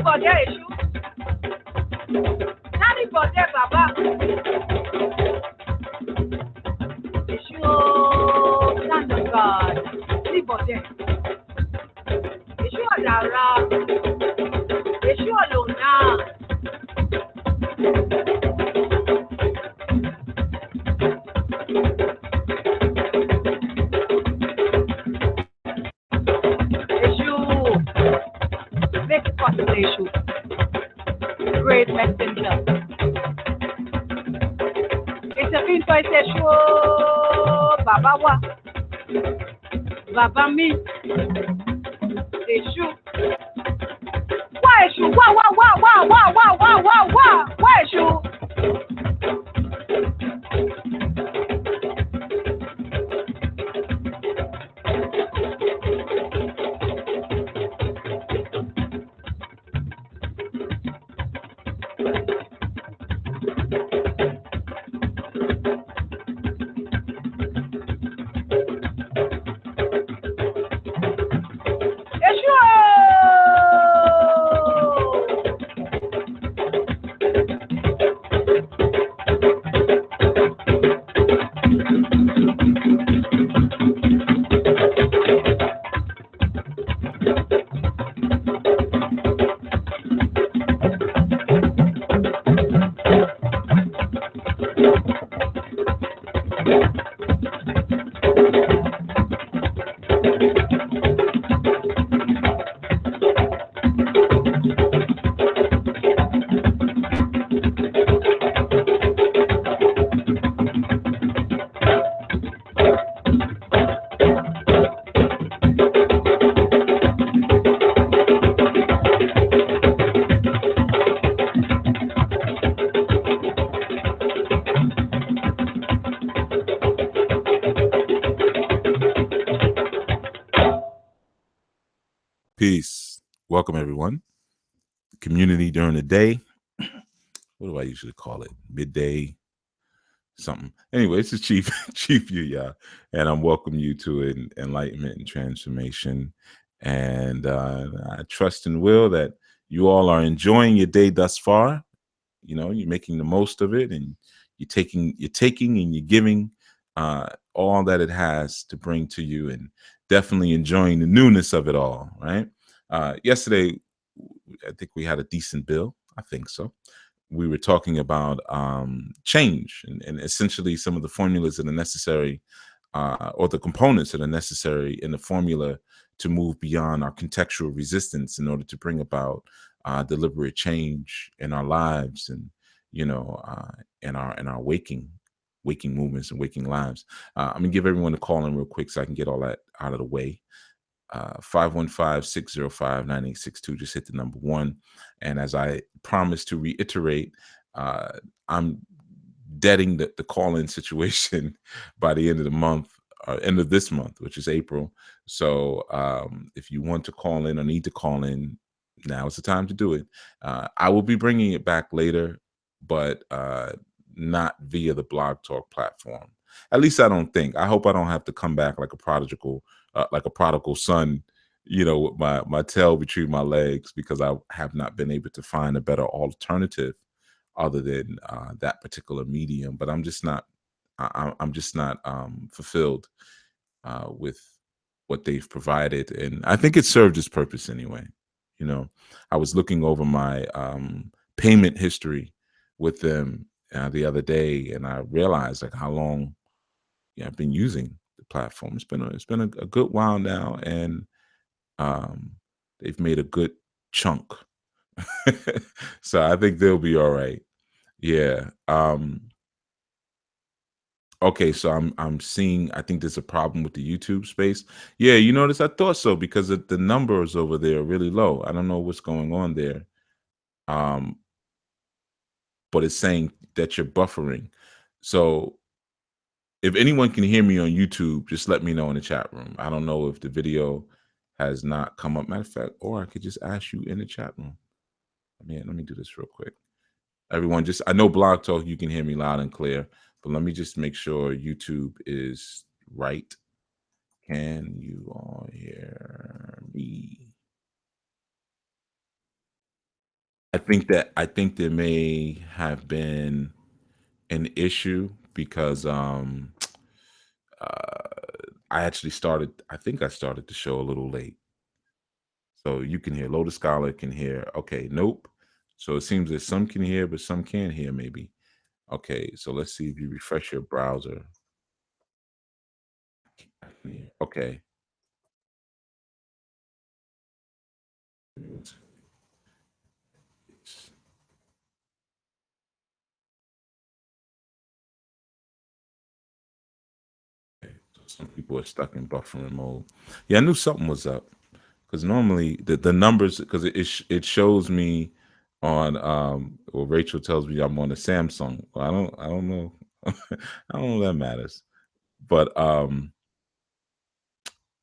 bọ̀dẹ́ èṣù. Láti bọ̀dẹ́ bàbá. Èṣù ooo, stand of God. Ní bọ̀dẹ́. Èṣù ọ̀dàrà. Èṣù ọ̀lọ́nà. Issue. Great messenger. It's a been for issue. Baba wa. Baba mi. Issue. Why issue? Why issue? Peace. Welcome, everyone. Community during the day. What do I usually call it? Midday something. Anyway, it's the Chief Yuya, and I'm welcoming you to enlightenment and transformation. And I trust and will that you all are enjoying your day thus far. You know, you're making the most of it, and you're taking and you're giving all that it has to bring to you, and definitely enjoying the newness of it all, right? Yesterday, I think we had a decent bill. I think so. We were talking about change and essentially some of the formulas that are necessary or the components that are necessary in the formula to move beyond our contextual resistance in order to bring about deliberate change in our lives and, you know, in our waking movements and waking lives. I'm gonna give everyone a call in real quick so I can get all that out of the way. 515-605-9862. Just hit the number 1. And as I promised to reiterate, I'm deading the call-in situation by the end of the month, end of this month, which is April. So if you want to call in or need to call in, now is the time to do it. I will be bringing it back later, but not via the Blog Talk platform. At least I don't think. I hope I don't have to come back like a prodigal son, you know, with my tail between my legs, because I have not been able to find a better alternative other than that particular medium. But I'm just not fulfilled with what they've provided, and I think it served its purpose anyway. You know, I was looking over my payment history with them the other day, and I realized like how long I've been using the platform. It's been a good while now, and they've made a good chunk. So I think they'll be all right. Yeah. Okay, so I'm seeing, I think there's a problem with the YouTube space. Yeah, you notice? I thought so, because the numbers over there are really low. I don't know what's going on there. But it's saying that you're buffering. So if anyone can hear me on YouTube, just let me know in the chat room. I don't know if the video has not come up. Matter of fact, or I could just ask you in the chat room. Let me do this real quick. Everyone, I know Blog Talk, you can hear me loud and clear, but let me just make sure YouTube is right. Can you all hear me? I think there may have been an issue because uh I think I started the show a little late. So you can hear Lotus Scholar can hear, okay, nope. So it seems that some can hear, but some can't hear maybe. Okay, so let's see if you refresh your browser. I can hear. Okay. So some people are stuck in buffering mode. Yeah, I knew something was up because normally the numbers because it shows me on well Rachel tells me I'm on a Samsung. Well, I don't know I don't know if that matters, but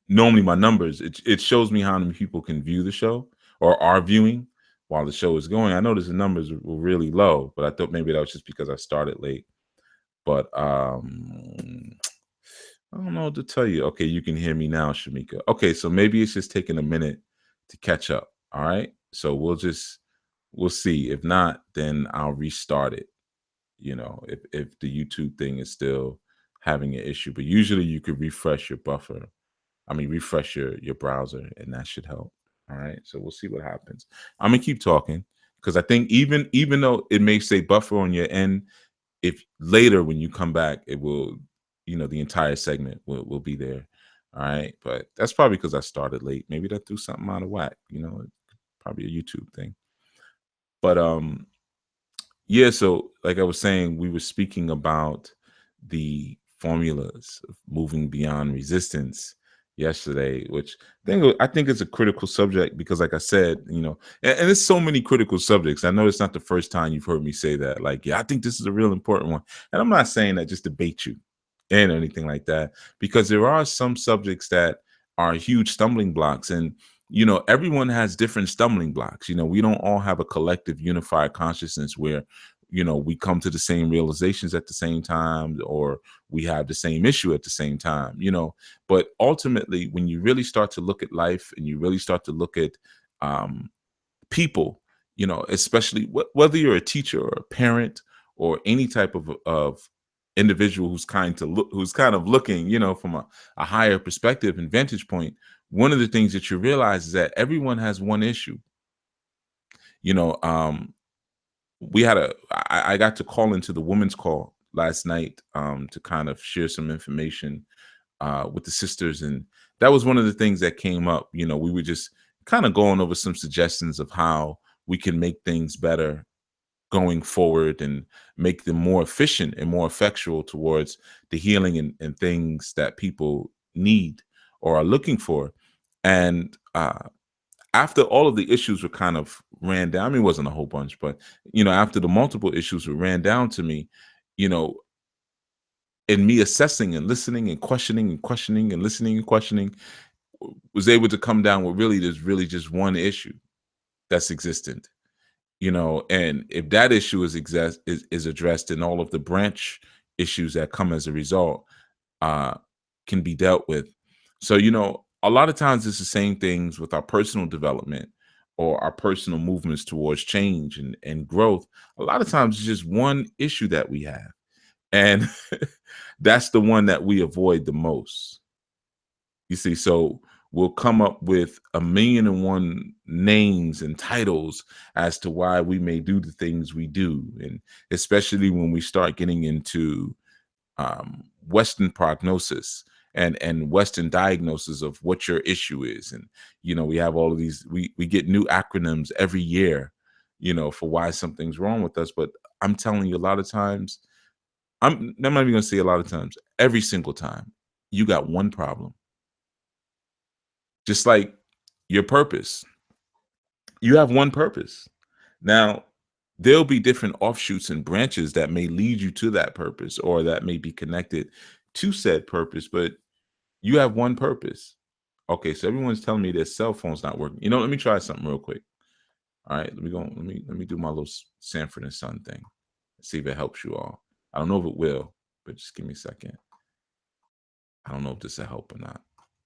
normally my numbers it shows me how many people can view the show or are viewing while the show is going. I noticed the numbers were really low, but I thought maybe that was just because I started late. But I don't know what to tell you. Okay, you can hear me now, Shamika. Okay, so maybe it's just taking a minute to catch up. All right. So we'll see. If not, then I'll restart it. If the YouTube thing is still having an issue. But usually you could refresh your buffer. I mean refresh your browser and that should help. All right. So we'll see what happens. I'm gonna keep talking because I think even though it may say buffer on your end, if later when you come back, it will, the entire segment will be there. All right. But that's probably because I started late. Maybe that threw something out of whack, probably a YouTube thing. But yeah, so like I was saying, we were speaking about the formulas of moving beyond resistance yesterday, which I think is a critical subject because, like I said, and there's so many critical subjects. I know it's not the first time you've heard me say that. Like, yeah, I think this is a real important one, and I'm not saying that just to bait you and anything like that, because there are some subjects that are huge stumbling blocks, and everyone has different stumbling blocks. We don't all have a collective unified consciousness where we come to the same realizations at the same time, or we have the same issue at the same time. But ultimately, when you really start to look at life and you really start to look at um, people, especially whether you're a teacher or a parent or any type of individual who's kind of looking, from a higher perspective and vantage point. One of the things that you realize is that everyone has one issue. you know um I got to call into the women's call last night, to kind of share some information with the sisters, and that was one of the things that came up. We were just kind of going over some suggestions of how we can make things better going forward and make them more efficient and more effectual towards the healing and things that people need or are looking for. And after all of the issues were kind of ran down, I mean, it wasn't a whole bunch, but after the multiple issues were ran down to me, you know, and me assessing and listening and questioning and questioning and listening and questioning, was able to come down with really there's really just one issue that's existent. And if that issue is addressed, and all of the branch issues that come as a result uh can be dealt with. So a lot of times it's the same things with our personal development or our personal movements towards change and growth. A lot of times it's just one issue that we have, and that's the one that we avoid the most. You see, so we'll come up with a million and one names and titles as to why we may do the things we do. And especially when we start getting into Western prognosis and Western diagnosis of what your issue is. And, we have all of these, we get new acronyms every year, for why something's wrong with us. But I'm telling you, a lot of times, I'm not even going to say a lot of times, every single time, you got one problem. Just like your purpose, you have one purpose. Now, there'll be different offshoots and branches that may lead you to that purpose or that may be connected to said purpose, but you have one purpose. Okay, so everyone's telling me their cell phone's not working. Let me try something real quick. All right, let me do my little Sanford and Son thing. See if it helps you all. I don't know if it will, but just give me a second. I don't know if this will help or not.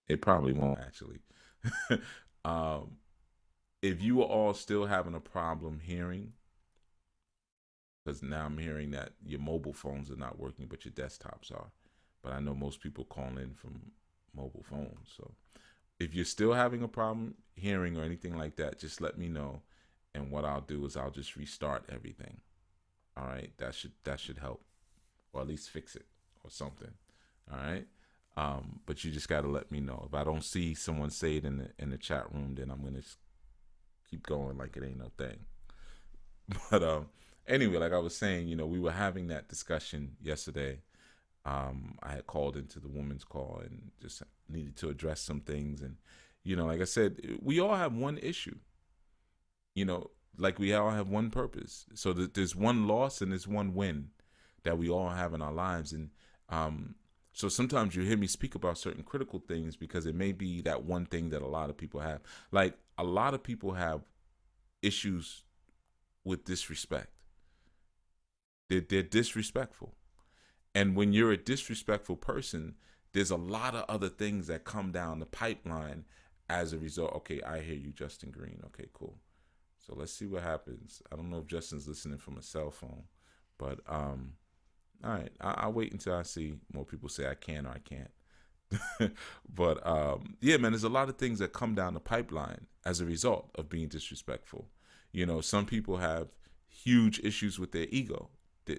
It probably won't actually. um, if you are all still having a problem hearing, because now I'm hearing that your mobile phones are not working, but your desktops are. But I know most people call in from mobile phones. So if you're still having a problem hearing or anything like that, just let me know. And what I'll do is I'll just restart everything. All right. That should help. Or at least fix it or something. All right. But you just gotta let me know. If I don't see someone say it in the chat room, then I'm gonna keep going like it ain't no thing. But anyway, like I was saying, we were having that discussion yesterday. I had called into the women's call and just needed to address some things. And, like I said, we all have one issue, you know, like we all have one purpose. So there's one loss and there's one win that we all have in our lives. And so sometimes you hear me speak about certain critical things because it may be that one thing that a lot of people have. Like a lot of people have issues with disrespect. They're disrespectful. And when you're a disrespectful person, there's a lot of other things that come down the pipeline as a result. Okay, I hear you, Justin Green. Okay, cool. So let's see what happens. I don't know if Justin's listening from a cell phone, but all right. I'll wait until I see more people say I can or I can't. But yeah, man, there's a lot of things that come down the pipeline as a result of being disrespectful. Some people have huge issues with their ego.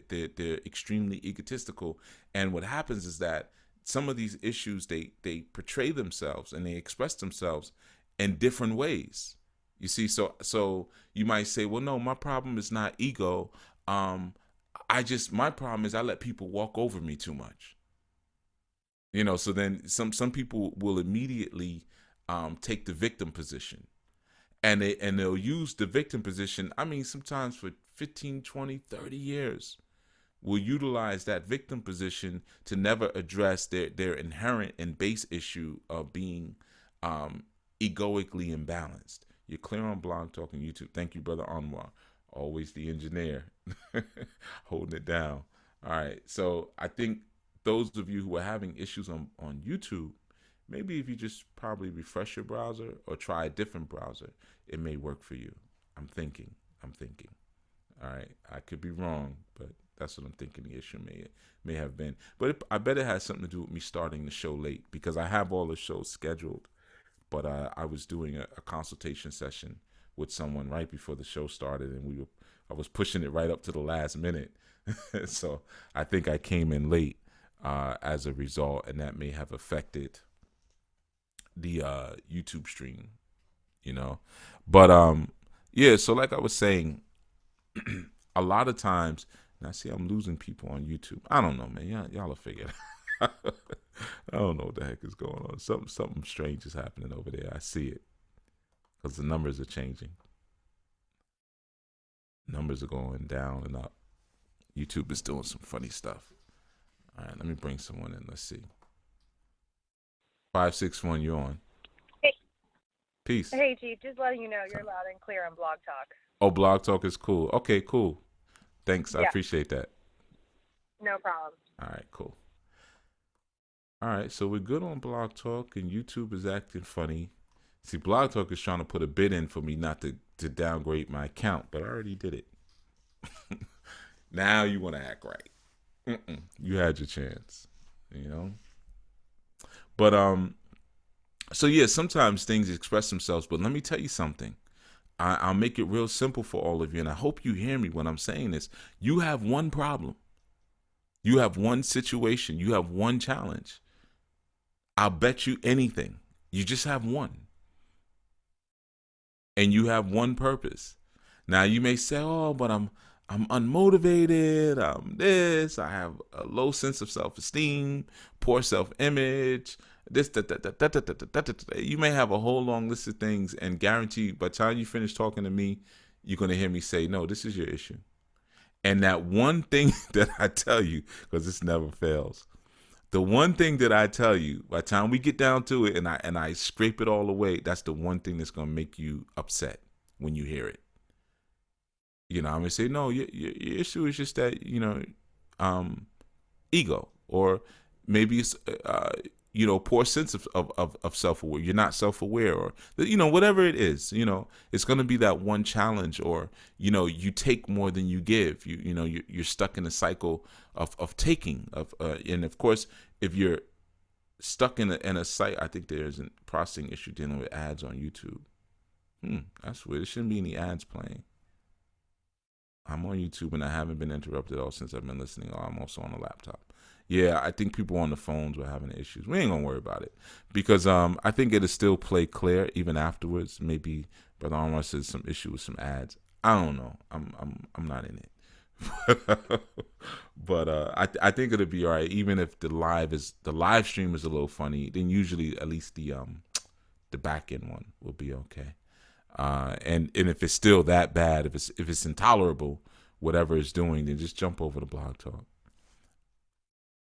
They're extremely egotistical, and what happens is that some of these issues they portray themselves and they express themselves in different ways. You see, so you might say, well, no, my problem is not ego. My problem is I let people walk over me too much. So then some people will immediately take the victim position, and they'll use the victim position. I mean, sometimes for 15, 20, 30 years, will utilize that victim position to never address their inherent and base issue of being egoically imbalanced. You're clear on Blog Talk and YouTube. Thank you, Brother Anwar. Always the engineer, holding it down. All right. So I think those of you who are having issues on YouTube, maybe if you just probably refresh your browser or try a different browser, it may work for you. I'm thinking. All right. I could be wrong, but that's what I'm thinking the issue may have been. But I bet it has something to do with me starting the show late because I have all the shows scheduled. But I was doing a consultation session with someone right before the show started, and I was pushing it right up to the last minute. So I think I came in late as a result, and that may have affected the YouTube stream, But yeah, so like I was saying, a lot of times, and I see I'm losing people on YouTube. I don't know, man. Y'all will figure it out. I don't know what the heck is going on. Something strange is happening over there. I see it because the numbers are changing. Numbers are going down and up. YouTube is doing some funny stuff. All right, let me bring someone in. Let's see. 561, you're on. Hey. Peace. Hey, Chief. Just letting you know you're loud and clear on Blog Talk. Oh, Blog Talk is cool. Okay, cool. Thanks. Yeah. I appreciate that. No problem. All right, cool. All right, so we're good on Blog Talk, and YouTube is acting funny. See, Blog Talk is trying to put a bid in for me not to downgrade my account, but I already did it. Now you want to act right. You had your chance, But so yeah, sometimes things express themselves. But let me tell you something. I'll make it real simple for all of you, and I hope you hear me when I'm saying this. You have one problem. You have one situation. You have one challenge. I'll bet you anything. You just have one. And you have one purpose. Now you may say, oh, but I'm unmotivated. I'm this. I have a low sense of self-esteem, poor self-image, this, that. You may have a whole long list of things, and guarantee by the time you finish talking to me, you're going to hear me say, no, this is your issue. And that one thing that I tell you, because this never fails, the one thing that I tell you, by the time we get down to it and I scrape it all away, that's the one thing that's going to make you upset when you hear it. I'm going to say, no, your issue is just that, ego. Or maybe it's poor sense of self-aware. You're not self-aware, or whatever it is. It's going to be that one challenge, or you take more than you give. You're stuck in a cycle of taking and of course, if you're stuck in a site, I think there's a processing issue dealing with ads on YouTube. That's weird. There shouldn't be any ads playing. I'm on YouTube and I haven't been interrupted all since I've been listening. I'm also on a laptop. Yeah, I think people on the phones were having issues. We ain't gonna worry about it because I think it'll still play clear even afterwards. Maybe Brother Omar says some issue with some ads. I don't know. I'm not in it. But I think it'll be all right. Even if the live stream is a little funny, then usually at least the back end one will be okay. And if it's still that bad, if it's intolerable, whatever it's doing, then just jump over to Blog Talk.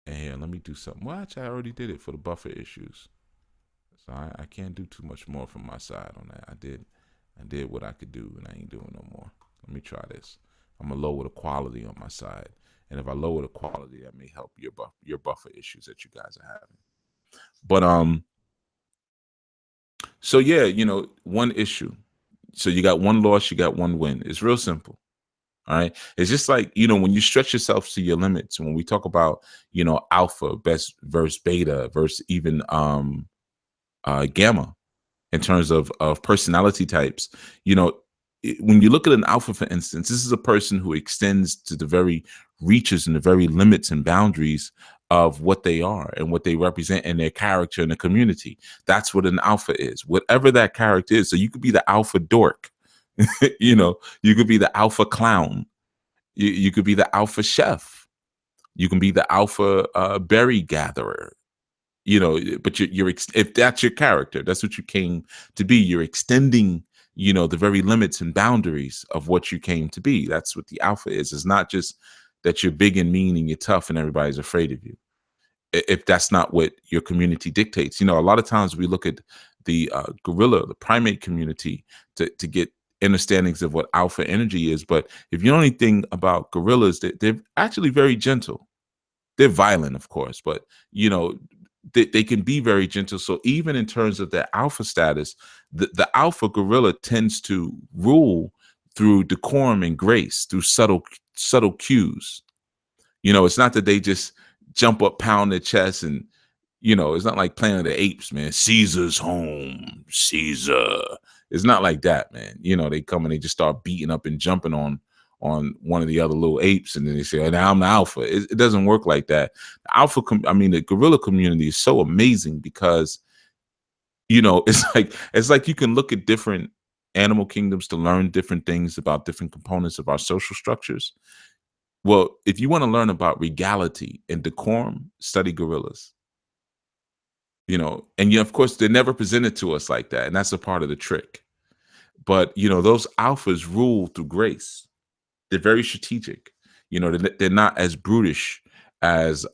And let me do something. Well, actually, I already did it for the buffer issues, so I can't do too much more from my side on that. I did what I could do, and I ain't doing no more. Let me try this. I'm gonna lower the quality on my side, and if I lower the quality, that may help your buffer issues that you guys are having. But so yeah, one issue. So you got one loss, you got one win. It's real simple. All right. It's just like, when you stretch yourself to your limits, when we talk about, alpha best versus beta versus even gamma in terms of personality types, when you look at an alpha, for instance, this is a person who extends to the very reaches and the very limits and boundaries of what they are and what they represent in their character in the community. That's what an alpha is, whatever that character is. So you could be the alpha dork. You could be the alpha clown. You could be the alpha chef. You can be the alpha berry gatherer. But if that's your character, that's what you came to be. You're extending, the very limits and boundaries of what you came to be. That's what the alpha is. It's not just that you're big and mean and you're tough and everybody's afraid of you. If that's not what your community dictates. A lot of times we look at the gorilla, the primate community to get understandings of what alpha energy is. But if you know anything about gorillas, they're actually very gentle. They're violent, of course, but they can be very gentle. So even in terms of their alpha status, the alpha gorilla tends to rule through decorum and grace, through subtle cues. It's not that they just jump up, pound their chest, and it's not like Planet of the Apes, man. Caesar's home, Caesar. It's not like that, man. They come and they just start beating up and jumping on one of the other little apes, and then they say, "Oh, now I'm the alpha." It doesn't work like that. The gorilla community is so amazing because, it's like you can look at different animal kingdoms to learn different things about different components of our social structures. Well, if you want to learn about regality and decorum, study gorillas. And of course, they're never presented to us like that, and that's a part of the trick. But those alphas rule through grace. They're very strategic. They're not as brutish as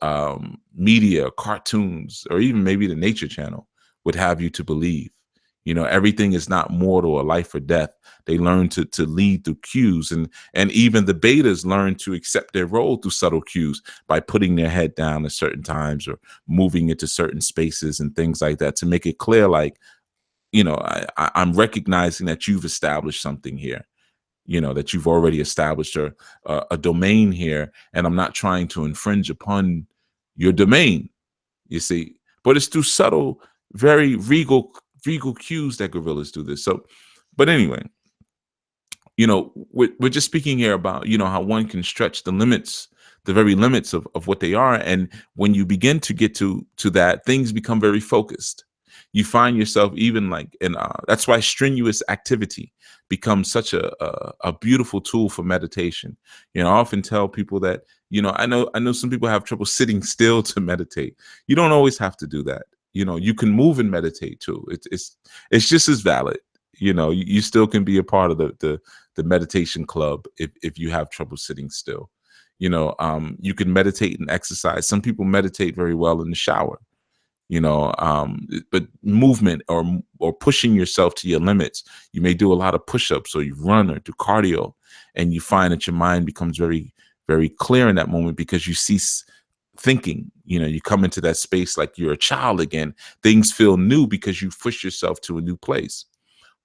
media, cartoons, or even maybe the Nature Channel would have you to believe. Everything is not mortal or life or death. They learn to lead through cues, and even the betas learn to accept their role through subtle cues by putting their head down at certain times or moving into certain spaces and things like that to make it clear, like, I'm recognizing that you've established something here. That you've already established a domain here, and I'm not trying to infringe upon your domain, you see. But it's through subtle, very regal cues that gorillas do this. So, but anyway, we're just speaking here about, how one can stretch the limits, the very limits of what they are. And when you begin to get to that, things become very focused. You find yourself even like, and that's why strenuous activity becomes such a beautiful tool for meditation. I often tell people that, I know some people have trouble sitting still to meditate. You don't always have to do that. You can move and meditate too. It's just as valid. You still can be a part of the meditation club if you have trouble sitting still. You can meditate and exercise. Some people meditate very well in the shower. But movement or pushing yourself to your limits. You may do a lot of push-ups, or you run or do cardio, and you find that your mind becomes very, very clear in that moment because you see thinking. You come into that space like you're a child again. Things feel new because you push yourself to a new place.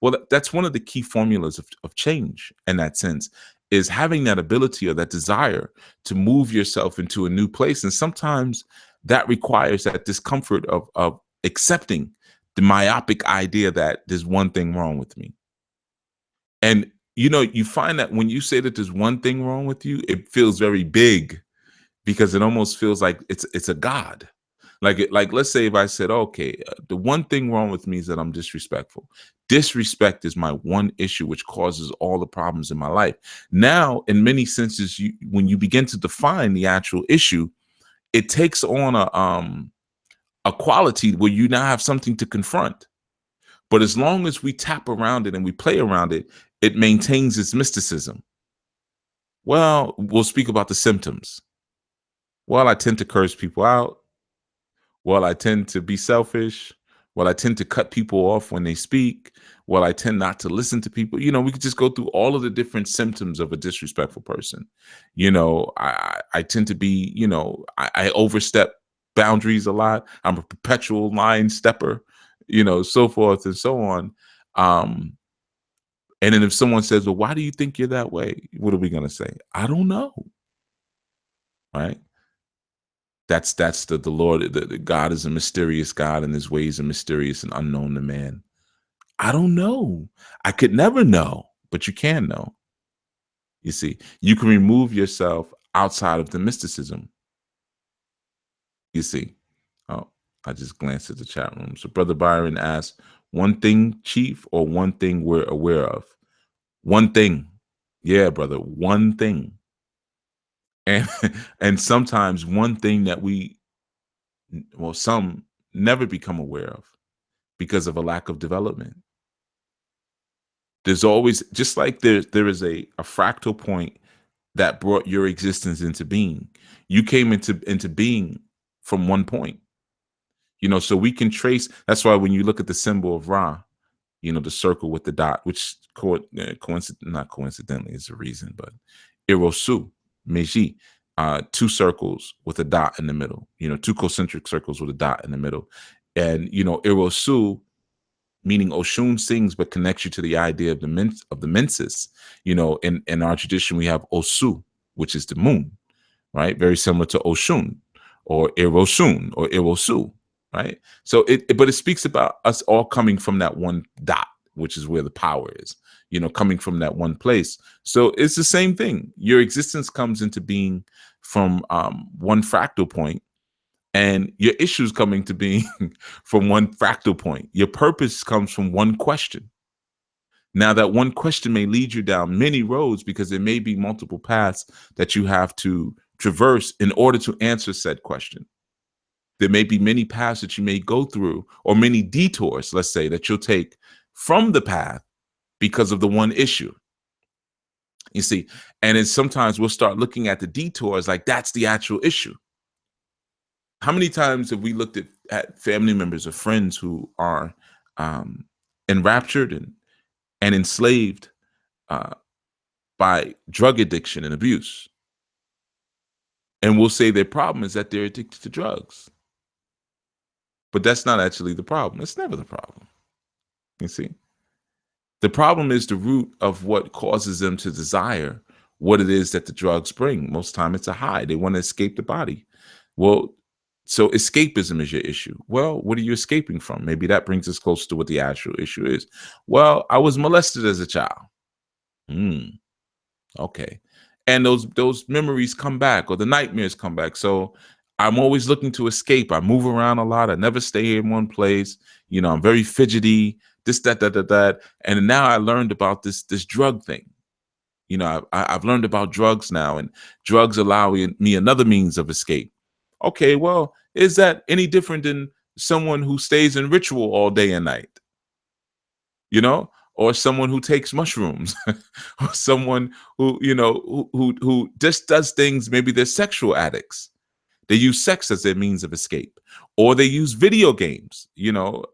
Well, that's one of the key formulas of change in that sense, is having that ability or that desire to move yourself into a new place. And sometimes that requires that discomfort of accepting the myopic idea that there's one thing wrong with me. And you find that when you say that there's one thing wrong with you, it feels very big, because it almost feels like it's a god. Like let's say if I said, okay, the one thing wrong with me is that I'm disrespectful. Disrespect is my one issue which causes all the problems in my life. Now, in many senses, when you begin to define the actual issue, it takes on a quality where you now have something to confront. But as long as we tap around it and we play around it, it maintains its mysticism. Well, we'll speak about the symptoms. Well, I tend to curse people out. Well, I tend to be selfish. Well, I tend to cut people off when they speak. Well, I tend not to listen to people. We could just go through all of the different symptoms of a disrespectful person. I tend to be, I overstep boundaries a lot. I'm a perpetual line stepper, so forth and so on. And then if someone says, well, why do you think you're that way? What are we going to say? I don't know. Right? That's the Lord. The God is a mysterious God, and his ways are mysterious and unknown to man. I don't know. I could never know, but you can know. You see, you can remove yourself outside of the mysticism. You see. Oh, I just glanced at the chat room. So Brother Byron asked, one thing, Chief, or one thing we're aware of? One thing. Yeah, brother, one thing. And sometimes one thing that some never become aware of because of a lack of development. There's always, just like there is a fractal point that brought your existence into being. You came into being from one point. So we can trace. That's why when you look at the symbol of Ra, the circle with the dot, which not coincidentally is a reason, but Irosu, Meiji, two circles with a dot in the middle, two concentric circles with a dot in the middle. And, Irosu, meaning Oshun sings, but connects you to the idea of the menses. In our tradition, we have Osu, which is the moon, right? Very similar to Oshun or Irosun or Irosu, right? So but it speaks about us all coming from that one dot, which is where the power is, coming from that one place. So it's the same thing. Your existence comes into being from one fractal point, and your issues coming to being from one fractal point. Your purpose comes from one question. Now, that one question may lead you down many roads because there may be multiple paths that you have to traverse in order to answer said question. There may be many paths that you may go through, or many detours, let's say, that you'll take from the path because of the one issue. You see, and then sometimes we'll start looking at the detours like that's the actual issue. How many times have we looked at family members or friends who are enraptured and enslaved by drug addiction and abuse? And we'll say their problem is that they're addicted to drugs. But that's not actually the problem. It's never the problem. You see? The problem is the root of what causes them to desire what it is that the drugs bring. Most time it's a high. They want to escape the body. Well, so escapism is your issue. Well, what are you escaping from? Maybe that brings us close to what the actual issue is. Well, I was molested as a child. Okay. And those memories come back, or the nightmares come back. So I'm always looking to escape. I move around a lot. I never stay in one place. I'm very fidgety, this, that. And now I learned about this drug thing. I've learned about drugs now, and drugs allow me another means of escape. Okay, well, is that any different than someone who stays in ritual all day and night? Or someone who takes mushrooms, or someone who, who just does things. Maybe they're sexual addicts. They use sex as their means of escape, or they use video games.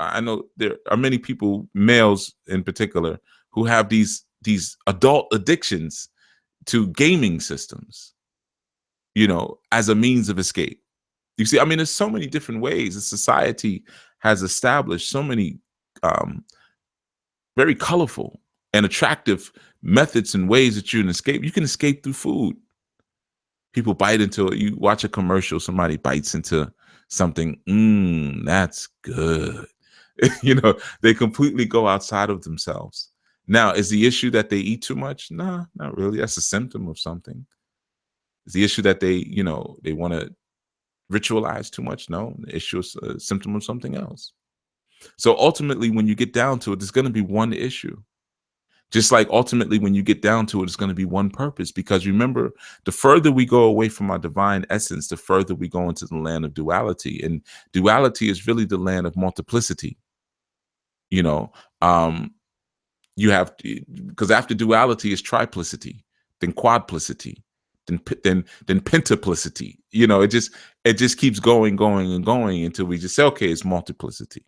I know there are many people, males in particular, who have these adult addictions to gaming systems, as a means of escape. You see, I mean, there's so many different ways. The society has established so many um, very colorful and attractive methods and ways that you can escape. You can escape through food. People bite into it. You watch a commercial, somebody bites into something. That's good. They completely go outside of themselves. Now, is the issue that they eat too much? Nah, not really. That's a symptom of something. Is the issue that they want to ritualize too much? No, the issue is a symptom of something else. So ultimately, when you get down to it, there's going to be one issue. Just like ultimately, when you get down to it, it's going to be one purpose. Because remember, the further we go away from our divine essence, the further we go into the land of duality. And duality is really the land of multiplicity. You know, you have because after duality is triplicity, then quadplicity, then pentaplicity. It just keeps going and going until we just say, okay, it's multiplicity,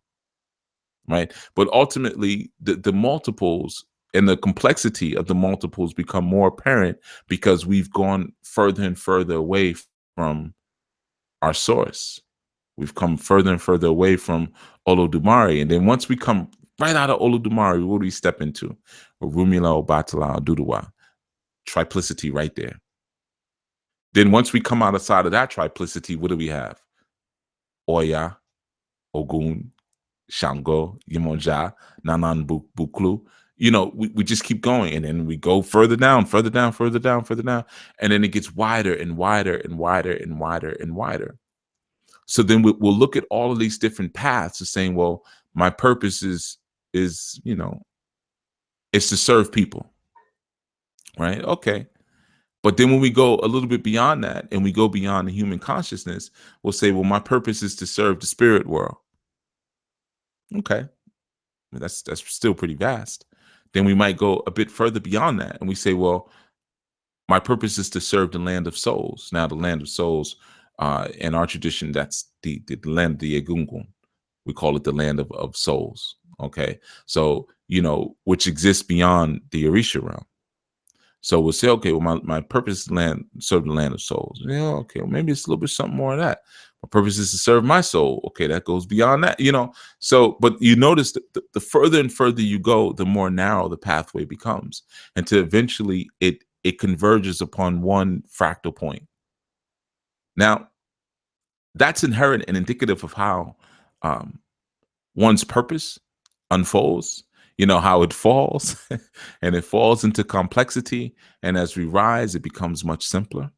right? But ultimately, the multiples and the complexity of the multiples become more apparent because we've gone further and further away from our source. We've come further and further away from Olodumare. And then once we come right out of Olodumare, what do we step into? Rumila, Obatala, Duduwa. Triplicity right there. Then once we come outside of that triplicity, what do we have? Oya, Ogun, Shango, Yemonja, Nanan Buklu. We just keep going. And then we go further down, further down, further down, further down. And then it gets wider and wider and wider and wider and wider. So then we'll look at all of these different paths of saying, well, my purpose is it's to serve people, right? Okay. But then when we go a little bit beyond that and we go beyond the human consciousness, we'll say, well, my purpose is to serve the spirit world. Okay. That's still pretty vast. Then we might go a bit further beyond that and we say, well, my purpose is to serve the land of souls. Now, the land of souls, in our tradition, that's the land of the Egungun. We call it the land of souls. Okay. So, which exists beyond the Orisha realm. So we'll say, okay, well, my purpose is to serve the land of souls. Yeah, okay, well, maybe it's a little bit something more of that. My purpose is to serve my soul. Okay, that goes beyond that, So, but you notice that the further and further you go, the more narrow the pathway becomes, until eventually it converges upon one fractal point. Now, that's inherent and indicative of how one's purpose unfolds, how it falls and it falls into complexity. And as we rise, it becomes much simpler.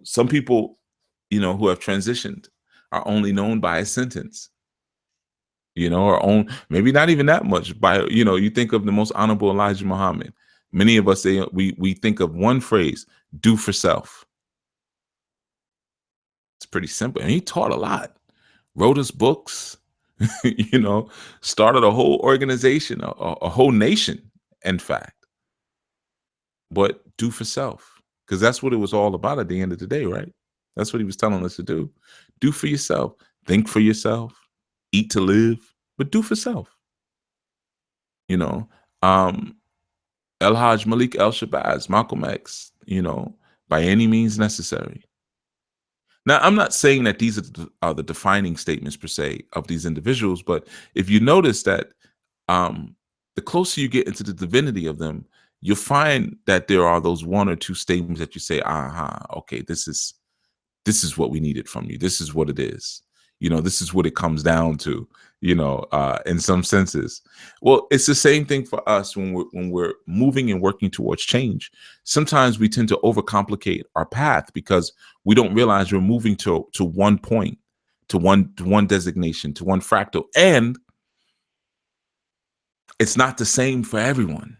Some people, who have transitioned are only known by a sentence, or own, maybe not even that much by, you think of the most honorable Elijah Muhammad. Many of us say we think of one phrase, do for self. It's pretty simple. And he taught a lot, wrote us books, started a whole organization, a whole nation, in fact. But do for self, because that's what it was all about at the end of the day, right? That's what he was telling us to do. Do for yourself. Think for yourself. Eat to live, but do for self. El Hajj Malik El Shabazz, Malcolm X, by any means necessary. Now, I'm not saying that these are the defining statements per se of these individuals, but if you notice that the closer you get into the divinity of them, you'll find that there are those one or two statements that you say, okay, this is what we needed from you. This is what it is. This is what it comes down to, in some senses. Well, it's the same thing for us when we're moving and working towards change. Sometimes we tend to overcomplicate our path because we don't realize we're moving to one point, to one designation, to one fractal. And it's not the same for everyone.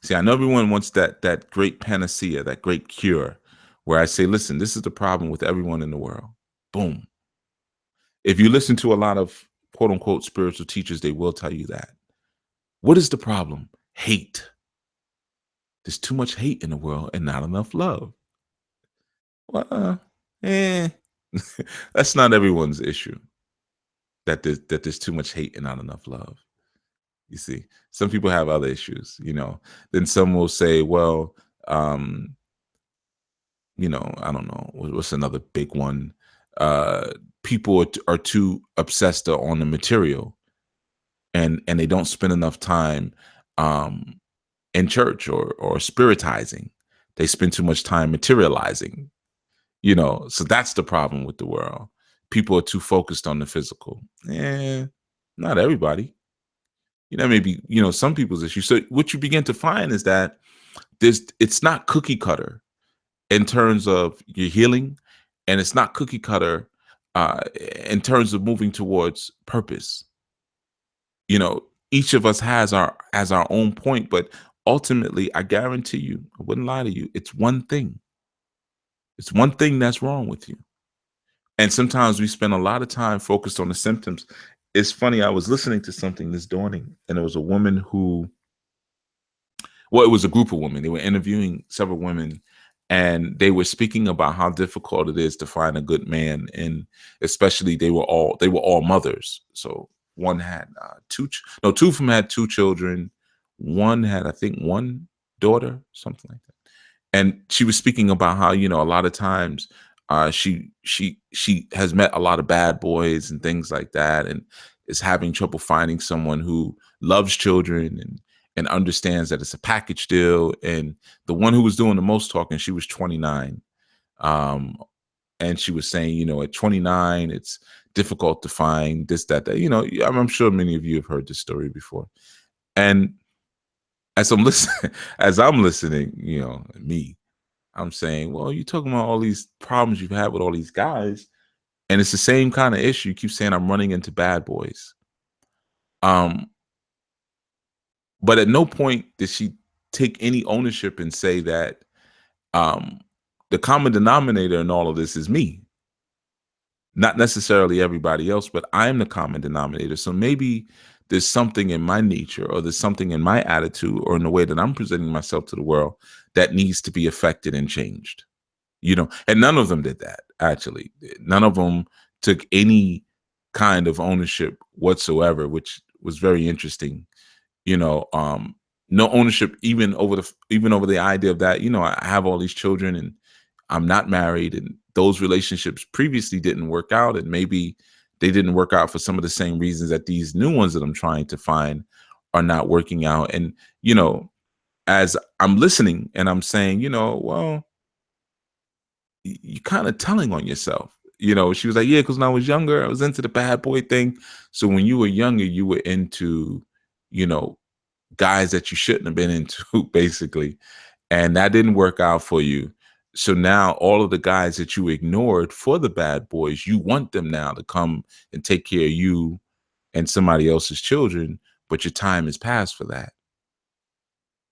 See, I know everyone wants that great panacea, that great cure, where I say, listen, this is the problem with everyone in the world. Boom. If you listen to a lot of quote unquote spiritual teachers, they will tell you that. What is the problem? Hate. There's too much hate in the world and not enough love. Well, that's not everyone's issue. That there's too much hate and not enough love. You see, some people have other issues, Then some will say, well, I don't know what's another big one. People are too obsessed on the material, and they don't spend enough time um, in church or spiritizing. They spend too much time materializing. So that's the problem with the world. People are too focused on the physical. Not everybody. Maybe some people's issue. So what you begin to find is that it's not cookie cutter in terms of your healing, and it's not cookie cutter uh, in terms of moving towards purpose. Each of us has our own point, but ultimately, I guarantee you, I wouldn't lie to you, it's one thing. It's one thing that's wrong with you. And sometimes we spend a lot of time focused on the symptoms. It's funny, I was listening to something this dawning, and it was a woman who, well, it was a group of women. They were interviewing several women, and they were speaking about how difficult it is to find a good man, and especially they were all mothers. So one had two of them had two children. One had, I think, one daughter, something like that. And she was speaking about how a lot of times she has met a lot of bad boys and things like that, and is having trouble finding someone who loves children and understands that it's a package deal. And the one who was doing the most talking, she was 29, um, and she was saying, at 29, it's difficult to find this, that, that. I'm sure many of you have heard this story before. And as I'm listening, me, I'm saying, well, you're talking about all these problems you've had with all these guys, and it's the same kind of issue. You keep saying I'm running into bad boys. Um, but at no point did she take any ownership and say that um the common denominator in all of this is me. Not necessarily everybody else, but I'm the common denominator. So maybe there's something in my nature, or there's something in my attitude, or in the way that I'm presenting myself to the world, that needs to be affected and changed. And none of them did that. Actually, none of them took any kind of ownership whatsoever, which was very interesting. you know um no ownership, even over the idea of that. I have all these children, and I'm not married, and those relationships previously didn't work out, and maybe they didn't work out for some of the same reasons that these new ones that I'm trying to find are not working out. And as I'm listening and I'm saying, well, you're kind of telling on yourself. She was like, yeah, because when I was younger, I was into the bad boy thing. So when you were younger, you were into, you know, guys that you shouldn't have been into, basically. And that didn't work out for you. So now all of the guys that you ignored for the bad boys, you want them now to come and take care of you and somebody else's children, but your time has passed for that.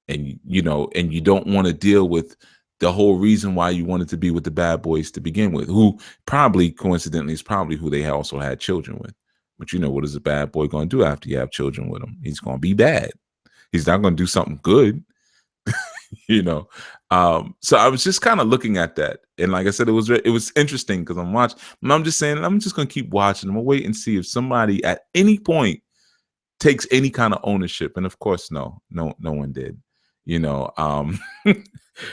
And you don't want to deal with the whole reason why you wanted to be with the bad boys to begin with, who probably coincidentally is probably who they also had children with. But what is a bad boy going to do after you have children with him? He's going to be bad. He's not going to do something good. you know so I was just kind of looking at that, and like I said, it was interesting because I'm watching, and I'm just saying, I'm just going to keep watching. I'm going to wait and see if somebody at any point takes any kind of ownership. And of course, no one did.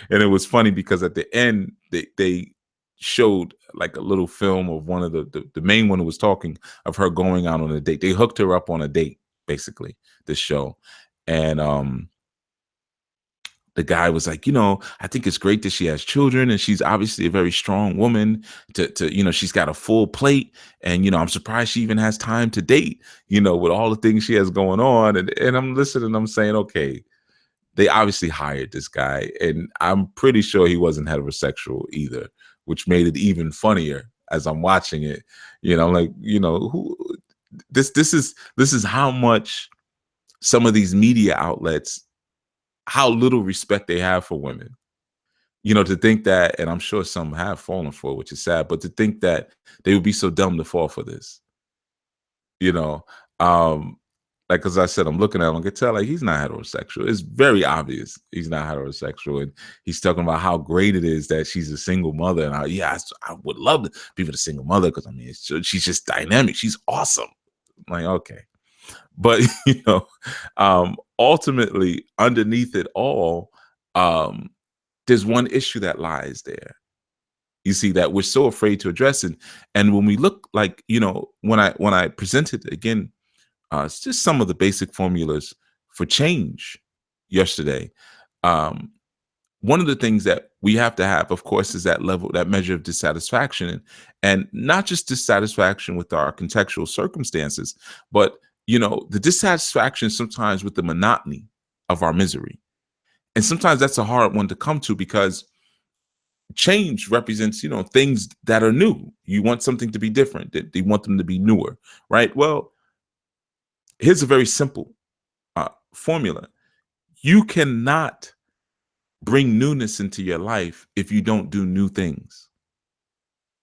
And it was funny because at the end they showed like a little film of one of the main one who was talking, of her going out on a date. They hooked her up on a date, basically, this show. And the guy was like, I think it's great that she has children, and she's obviously a very strong woman. She's got a full plate, and I'm surprised she even has time to date, with all the things she has going on. And I'm listening, I'm saying, okay, they obviously hired this guy, and I'm pretty sure he wasn't heterosexual either, which made it even funnier as I'm watching it. I'm like, who this is how much some of these media outlets, how little respect they have for women. To think that, and I'm sure some have fallen for it, which is sad, but to think that they would be so dumb to fall for this, you know, um, like, as I said, I'm looking at him, I can tell, like, he's not heterosexual. It's very obvious he's not heterosexual. And he's talking about how great it is that she's a single mother. And I would love to be with a single mother, because I mean, she's just dynamic. She's awesome. I'm like, okay. But ultimately, underneath it all, there's one issue that lies there. You see, that we're so afraid to address it. And when we look, like, when I presented again, it's just some of the basic formulas for change yesterday. Um, One of the things that we have to have, of course, is that level, that measure of dissatisfaction, and not just dissatisfaction with our contextual circumstances, but the dissatisfaction sometimes with the monotony of our misery. And sometimes that's a hard one to come to, because change represents, things that are new. You want something to be different, that you want them to be newer, right? Well, here's a very simple formula. You cannot bring newness into your life if you don't do new things.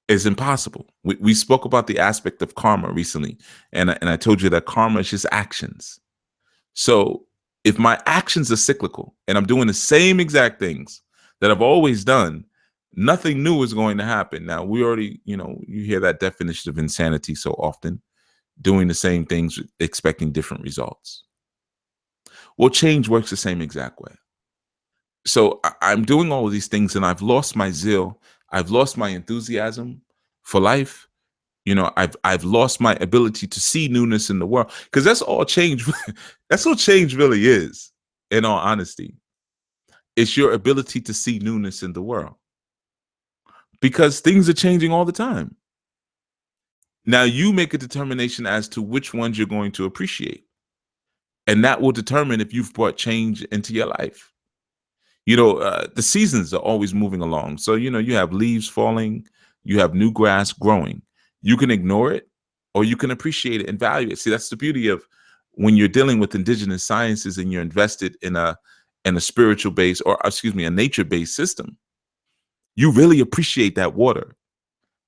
It's impossible. We spoke about the aspect of karma recently, and I told you that karma is just actions. So if my actions are cyclical and I'm doing the same exact things that I've always done, nothing new is going to happen. Now, we already, you hear that definition of insanity so often, doing the same things, expecting different results. Well, change works the same exact way. So I'm doing all of these things, and I've lost my zeal. I've lost my enthusiasm for life. I've lost my ability to see newness in the world, because that's all change. That's what change really is. In all honesty, it's your ability to see newness in the world, because things are changing all the time. Now you make a determination as to which ones you're going to appreciate, and that will determine if you've brought change into your life. The seasons are always moving along. So, you have leaves falling, you have new grass growing. You can ignore it, or you can appreciate it and value it. See, that's the beauty of when you're dealing with indigenous sciences and you're invested in a spiritual base, or excuse me, a nature-based system. You really appreciate that water.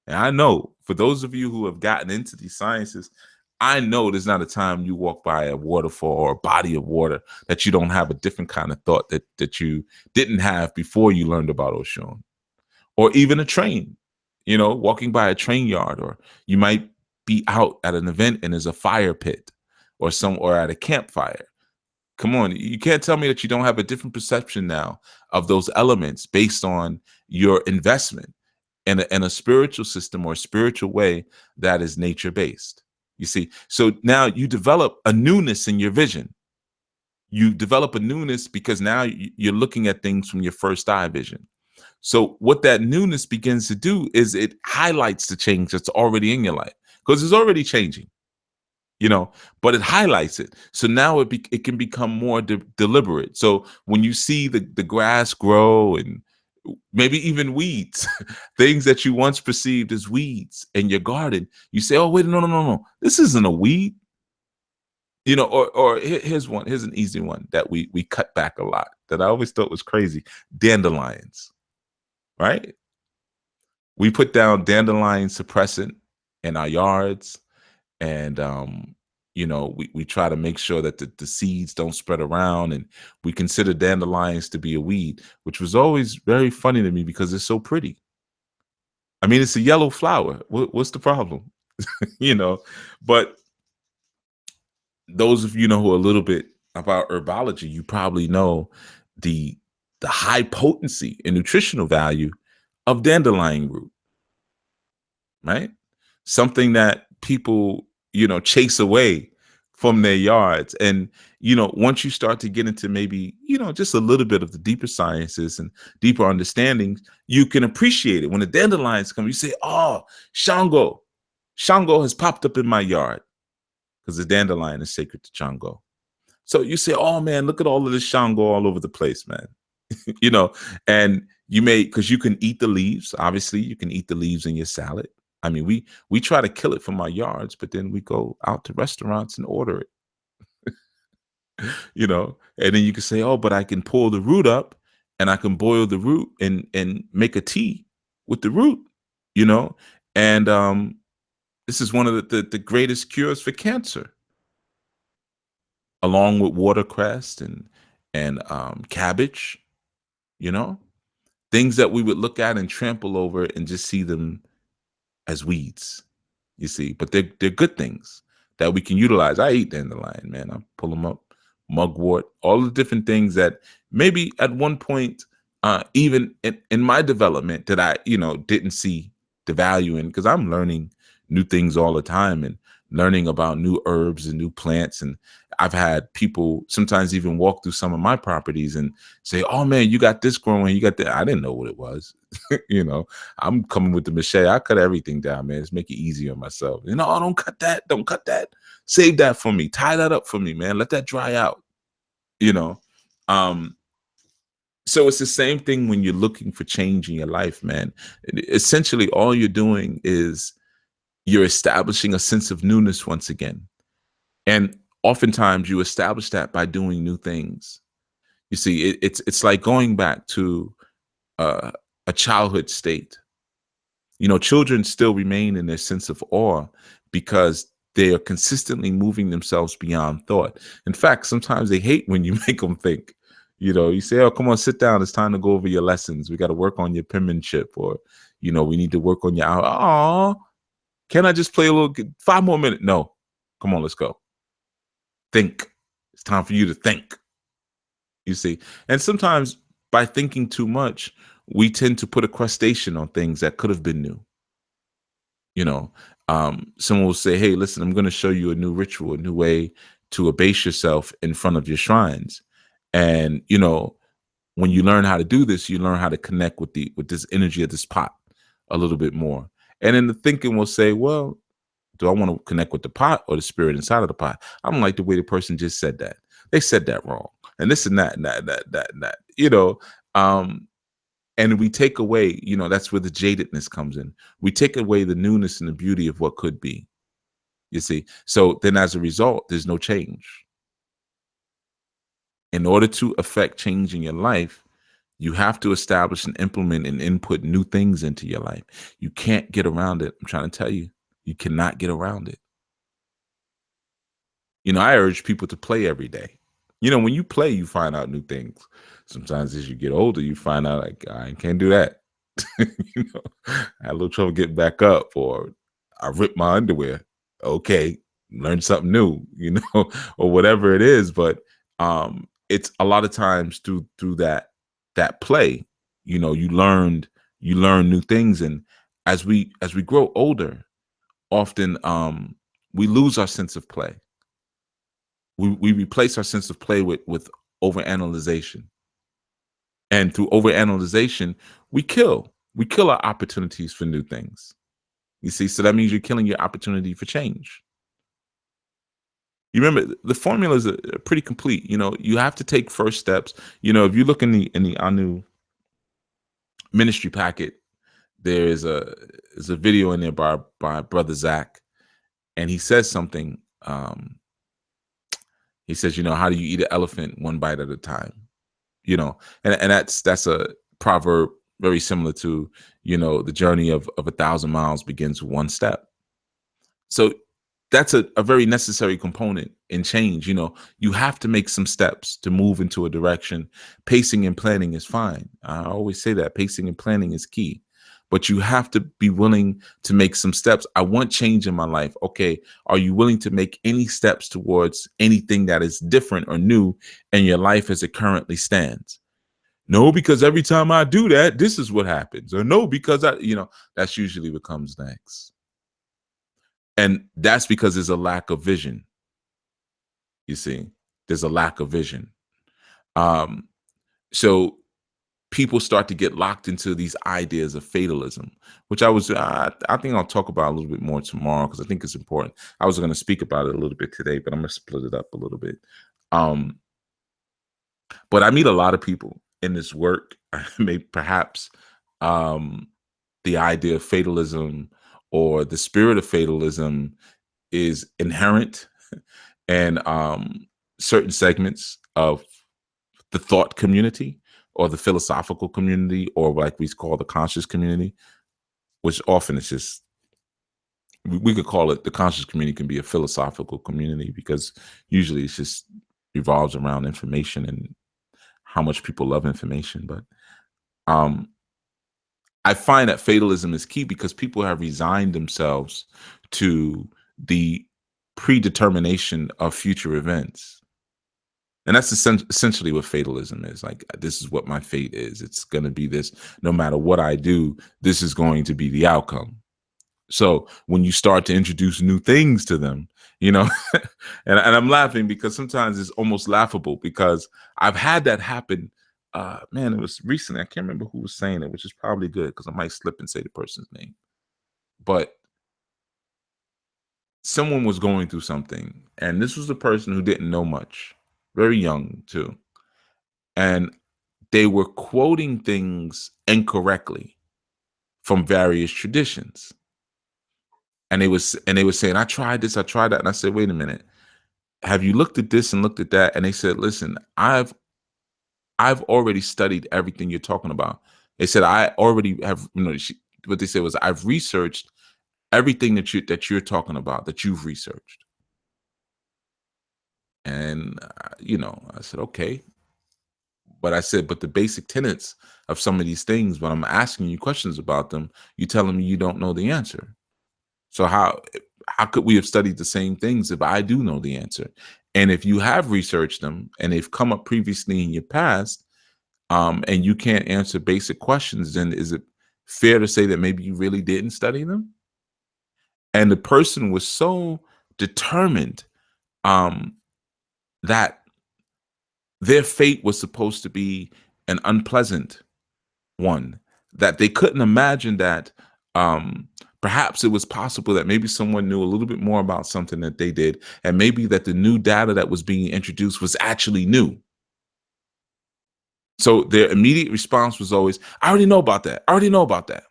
And I know, for those of you who have gotten into these sciences, I know there's not a time you walk by a waterfall or a body of water that you don't have a different kind of thought that you didn't have before you learned about Oshun. Or even a train, walking by a train yard, or you might be out at an event and there's a fire pit, or at a campfire. Come on, you can't tell me that you don't have a different perception now of those elements based on your investment in a spiritual system or a spiritual way that is nature based. You see, so now you develop a newness in your vision. You develop a newness because now you're looking at things from your first eye vision. So what that newness begins to do is it highlights the change that's already in your life, because it's already changing, but it highlights it. So now it can become more deliberate. So when you see the grass grow, and maybe even weeds, things that you once perceived as weeds in your garden, you say, oh, wait, no. This isn't a weed. Or here's an easy one that we cut back a lot that I always thought was crazy. Dandelions, right? We put down dandelion suppressant in our yards, and we try to make sure that the seeds don't spread around, and we consider dandelions to be a weed, which was always very funny to me because it's so pretty. I mean, it's a yellow flower. What's the problem? But those of you who are a little bit about herbology, you probably know the high potency and nutritional value of dandelion root, right? Something that people, chase away from their yards. And, once you start to get into maybe, just a little bit of the deeper sciences and deeper understandings, you can appreciate it. When the dandelions come, you say, oh, Shango has popped up in my yard, because the dandelion is sacred to Shango. So you say, oh man, look at all of this Shango all over the place, man. And because you can eat the leaves. Obviously, you can eat the leaves in your salad. I mean, we try to kill it from our yards, but then we go out to restaurants and order it. And then you can say, oh, but I can pull the root up and I can boil the root and make a tea with the root, and this is one of the greatest cures for cancer, along with watercress and cabbage, things that we would look at and trample over and just see them as weeds, you see, but they're good things that we can utilize. I eat dandelion, man. I pull them up, mugwort, all the different things that maybe at one point even in my development that I, didn't see the value in, because I'm learning new things all the time and learning about new herbs and new plants. And I've had people sometimes even walk through some of my properties and say, "Oh man, you got this growing, you got that." I didn't know what it was. I'm coming with the machete. I cut everything down, man. Let's make it easier on myself. Oh, don't cut that. Don't cut that. Save that for me. Tie that up for me, man. Let that dry out. You know. Um, so it's the same thing when you're looking for change in your life, man. Essentially, all you're doing is you're establishing a sense of newness once again. And oftentimes you establish that by doing new things. You see, it's like going back to a childhood state. Children still remain in their sense of awe because they are consistently moving themselves beyond thought. In fact, sometimes they hate when you make them think. You say, "Oh, come on, sit down. It's time to go over your lessons. We got to work on your penmanship," or, "We need to work on your." "Oh, can I just play a little 5 more minutes?" "No, come on, let's go. Think. It's time for you to think." You see, and sometimes by thinking too much, we tend to put a crustacean on things that could have been new. Someone will say, "Hey, listen, I'm going to show you a new ritual, a new way to abase yourself in front of your shrines." And when you learn how to do this, you learn how to connect with this energy of this pot a little bit more. And then the thinking will say, "Well, do I want to connect with the pot or the spirit inside of the pot?" I don't like the way the person just said that. They said that wrong, and this and that and that and that and that. And we take away, that's where the jadedness comes in. We take away the newness and the beauty of what could be. You see, so then as a result, there's no change. In order to affect change in your life, you have to establish and implement and input new things into your life. You can't get around it. I'm trying to tell you, you cannot get around it. I urge people to play every day. When you play, you find out new things. Sometimes as you get older, you find out, like, I can't do that. I had a little trouble getting back up, or I ripped my underwear. Okay, learn something new, or whatever it is. But it's a lot of times through that play, you learn new things. And as we grow older, often we lose our sense of play. We replace our sense of play with overanalyzation. And through overanalyzation, we kill our opportunities for new things. You see, so that means you're killing your opportunity for change. You remember, the formulas are pretty complete. You have to take first steps. If you look in the Anu ministry packet, there's a video in there by Brother Zach, and he says something. He says, "How do you eat an elephant one bite at a time?" And that's a proverb very similar to, the journey of 1,000 miles begins with one step. So that's a very necessary component in change. You have to make some steps to move into a direction. Pacing and planning is fine. I always say that pacing and planning is key, but you have to be willing to make some steps. I want change in my life. Okay, are you willing to make any steps towards anything that is different or new in your life as it currently stands? "No, because every time I do that, this is what happens." Or, "No, because that's usually what comes next. And that's because there's a lack of vision. You see, there's a lack of vision. Um, so people start to get locked into these ideas of fatalism, which I think I'll talk about a little bit more tomorrow, because I think it's important. I was going to speak about it a little bit today, but I'm going to split it up a little bit. But I meet a lot of people in this work. Maybe perhaps the idea of fatalism or the spirit of fatalism is inherent in certain segments of the thought community, or the philosophical community, or like we call the conscious community, which often it's just, we could call it, the conscious community can be a philosophical community, because usually it's just revolves around information and how much people love information. But I find that fatalism is key because people have resigned themselves to the predetermination of future events. And that's essentially what fatalism is. Like, this is what my fate is. It's going to be this. No matter what I do, this is going to be the outcome. So when you start to introduce new things to them, and I'm laughing because sometimes it's almost laughable, because I've had that happen. Man, it was recently. I can't remember who was saying it, which is probably good because I might slip and say the person's name. But someone was going through something, and this was a person who didn't know much, very young too. And they were quoting things incorrectly from various traditions. And they were saying, I tried this, I tried that. And I said, wait a minute, have you looked at this and looked at that? And they said, listen, I've already studied everything you're talking about. They said, I already have, what they said was, I've researched everything that you're talking about, that you've researched. And, I said, okay. But I said, but the basic tenets of some of these things, when I'm asking you questions about them, you're telling me you don't know the answer. So how could we have studied the same things if I do know the answer? And if you have researched them and they've come up previously in your past, and you can't answer basic questions, then is it fair to say that maybe you really didn't study them? And the person was so determined that their fate was supposed to be an unpleasant one, that they couldn't imagine that perhaps it was possible that maybe someone knew a little bit more about something that they did, and maybe that the new data that was being introduced was actually new. So their immediate response was always, I already know about that. I already know about that.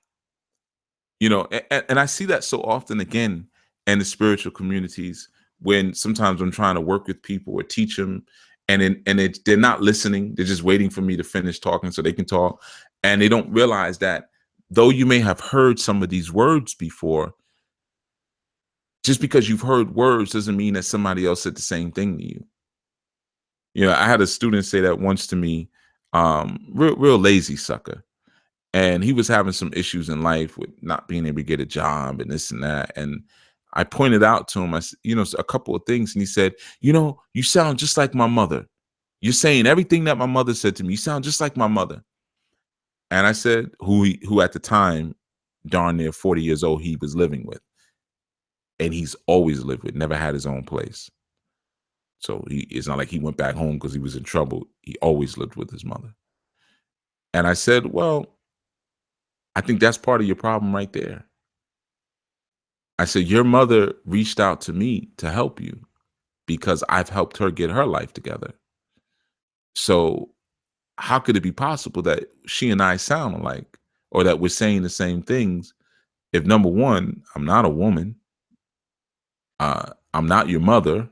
And I see that so often again in the spiritual communities, when sometimes I'm trying to work with people or teach them, and they're not listening. They're just waiting for me to finish talking so they can talk. And they don't realize that though you may have heard some of these words before, just because you've heard words doesn't mean that somebody else said the same thing to you. I had a student say that once to me, real lazy sucker. And he was having some issues in life with not being able to get a job and this and that. And I pointed out to him, I said, a couple of things. And he said, you sound just like my mother. You're saying everything that my mother said to me. You sound just like my mother. And I said, who at the time, darn near 40 years old, he was living with. And he's always lived with, never had his own place. So it's not like he went back home because he was in trouble. He always lived with his mother. And I said, well, I think that's part of your problem right there. I said, your mother reached out to me to help you because I've helped her get her life together. So how could it be possible that she and I sound alike, or that we're saying the same things, if number one, I'm not a woman, I'm not your mother,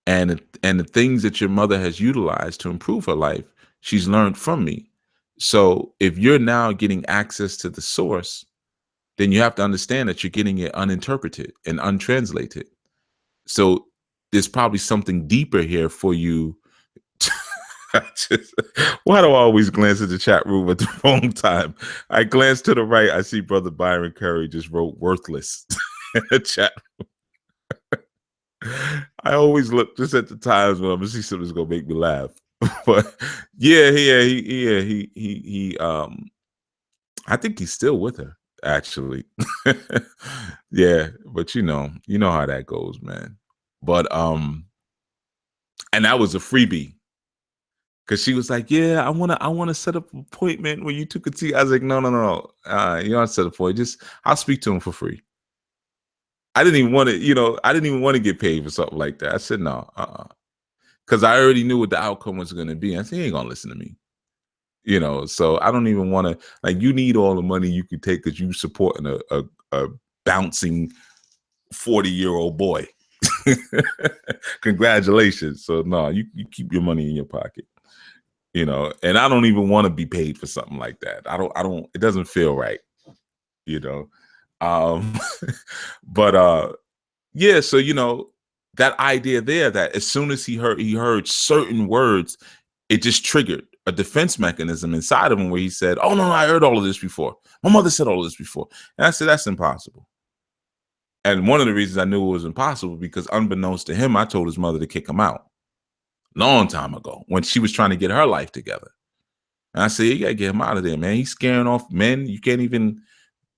and the things that your mother has utilized to improve her life, she's learned from me. So if you're now getting access to the source, then you have to understand that you're getting it uninterpreted and untranslated. So there's probably something deeper here for you. Why do I always glance at the chat room at the wrong time? I glance to the right. I see Brother Byron Curry just wrote worthless in the chat room. I always look just at the times when I'm gonna see something that's gonna make me laugh. But he I think he's still with her, actually. Yeah, but you know how that goes, man. But and that was a freebie. Cause she was like, yeah, I wanna set up an appointment where you two could see. I was like, no. You don't set up for it. Just I'll speak to him for free. I didn't even want to get paid for something like that. I said no, because I already knew what the outcome was gonna be. I said, he ain't gonna listen to me. So I don't even want to, like, you need all the money you could take because you supporting a bouncing 40-year-old boy. Congratulations. So no, you keep your money in your pocket. And I don't even want to be paid for something like that. I don't, it doesn't feel right, but yeah, so that idea there, that as soon as he heard certain words, it just triggered a defense mechanism inside of him where he said, oh no, I heard all of this before. My mother said all of this before. And I said, that's impossible. And one of the reasons I knew it was impossible, because unbeknownst to him, I told his mother to kick him out. long time ago when she was trying to get her life together. And I said, you gotta get him out of there, man. He's scaring off men. You can't even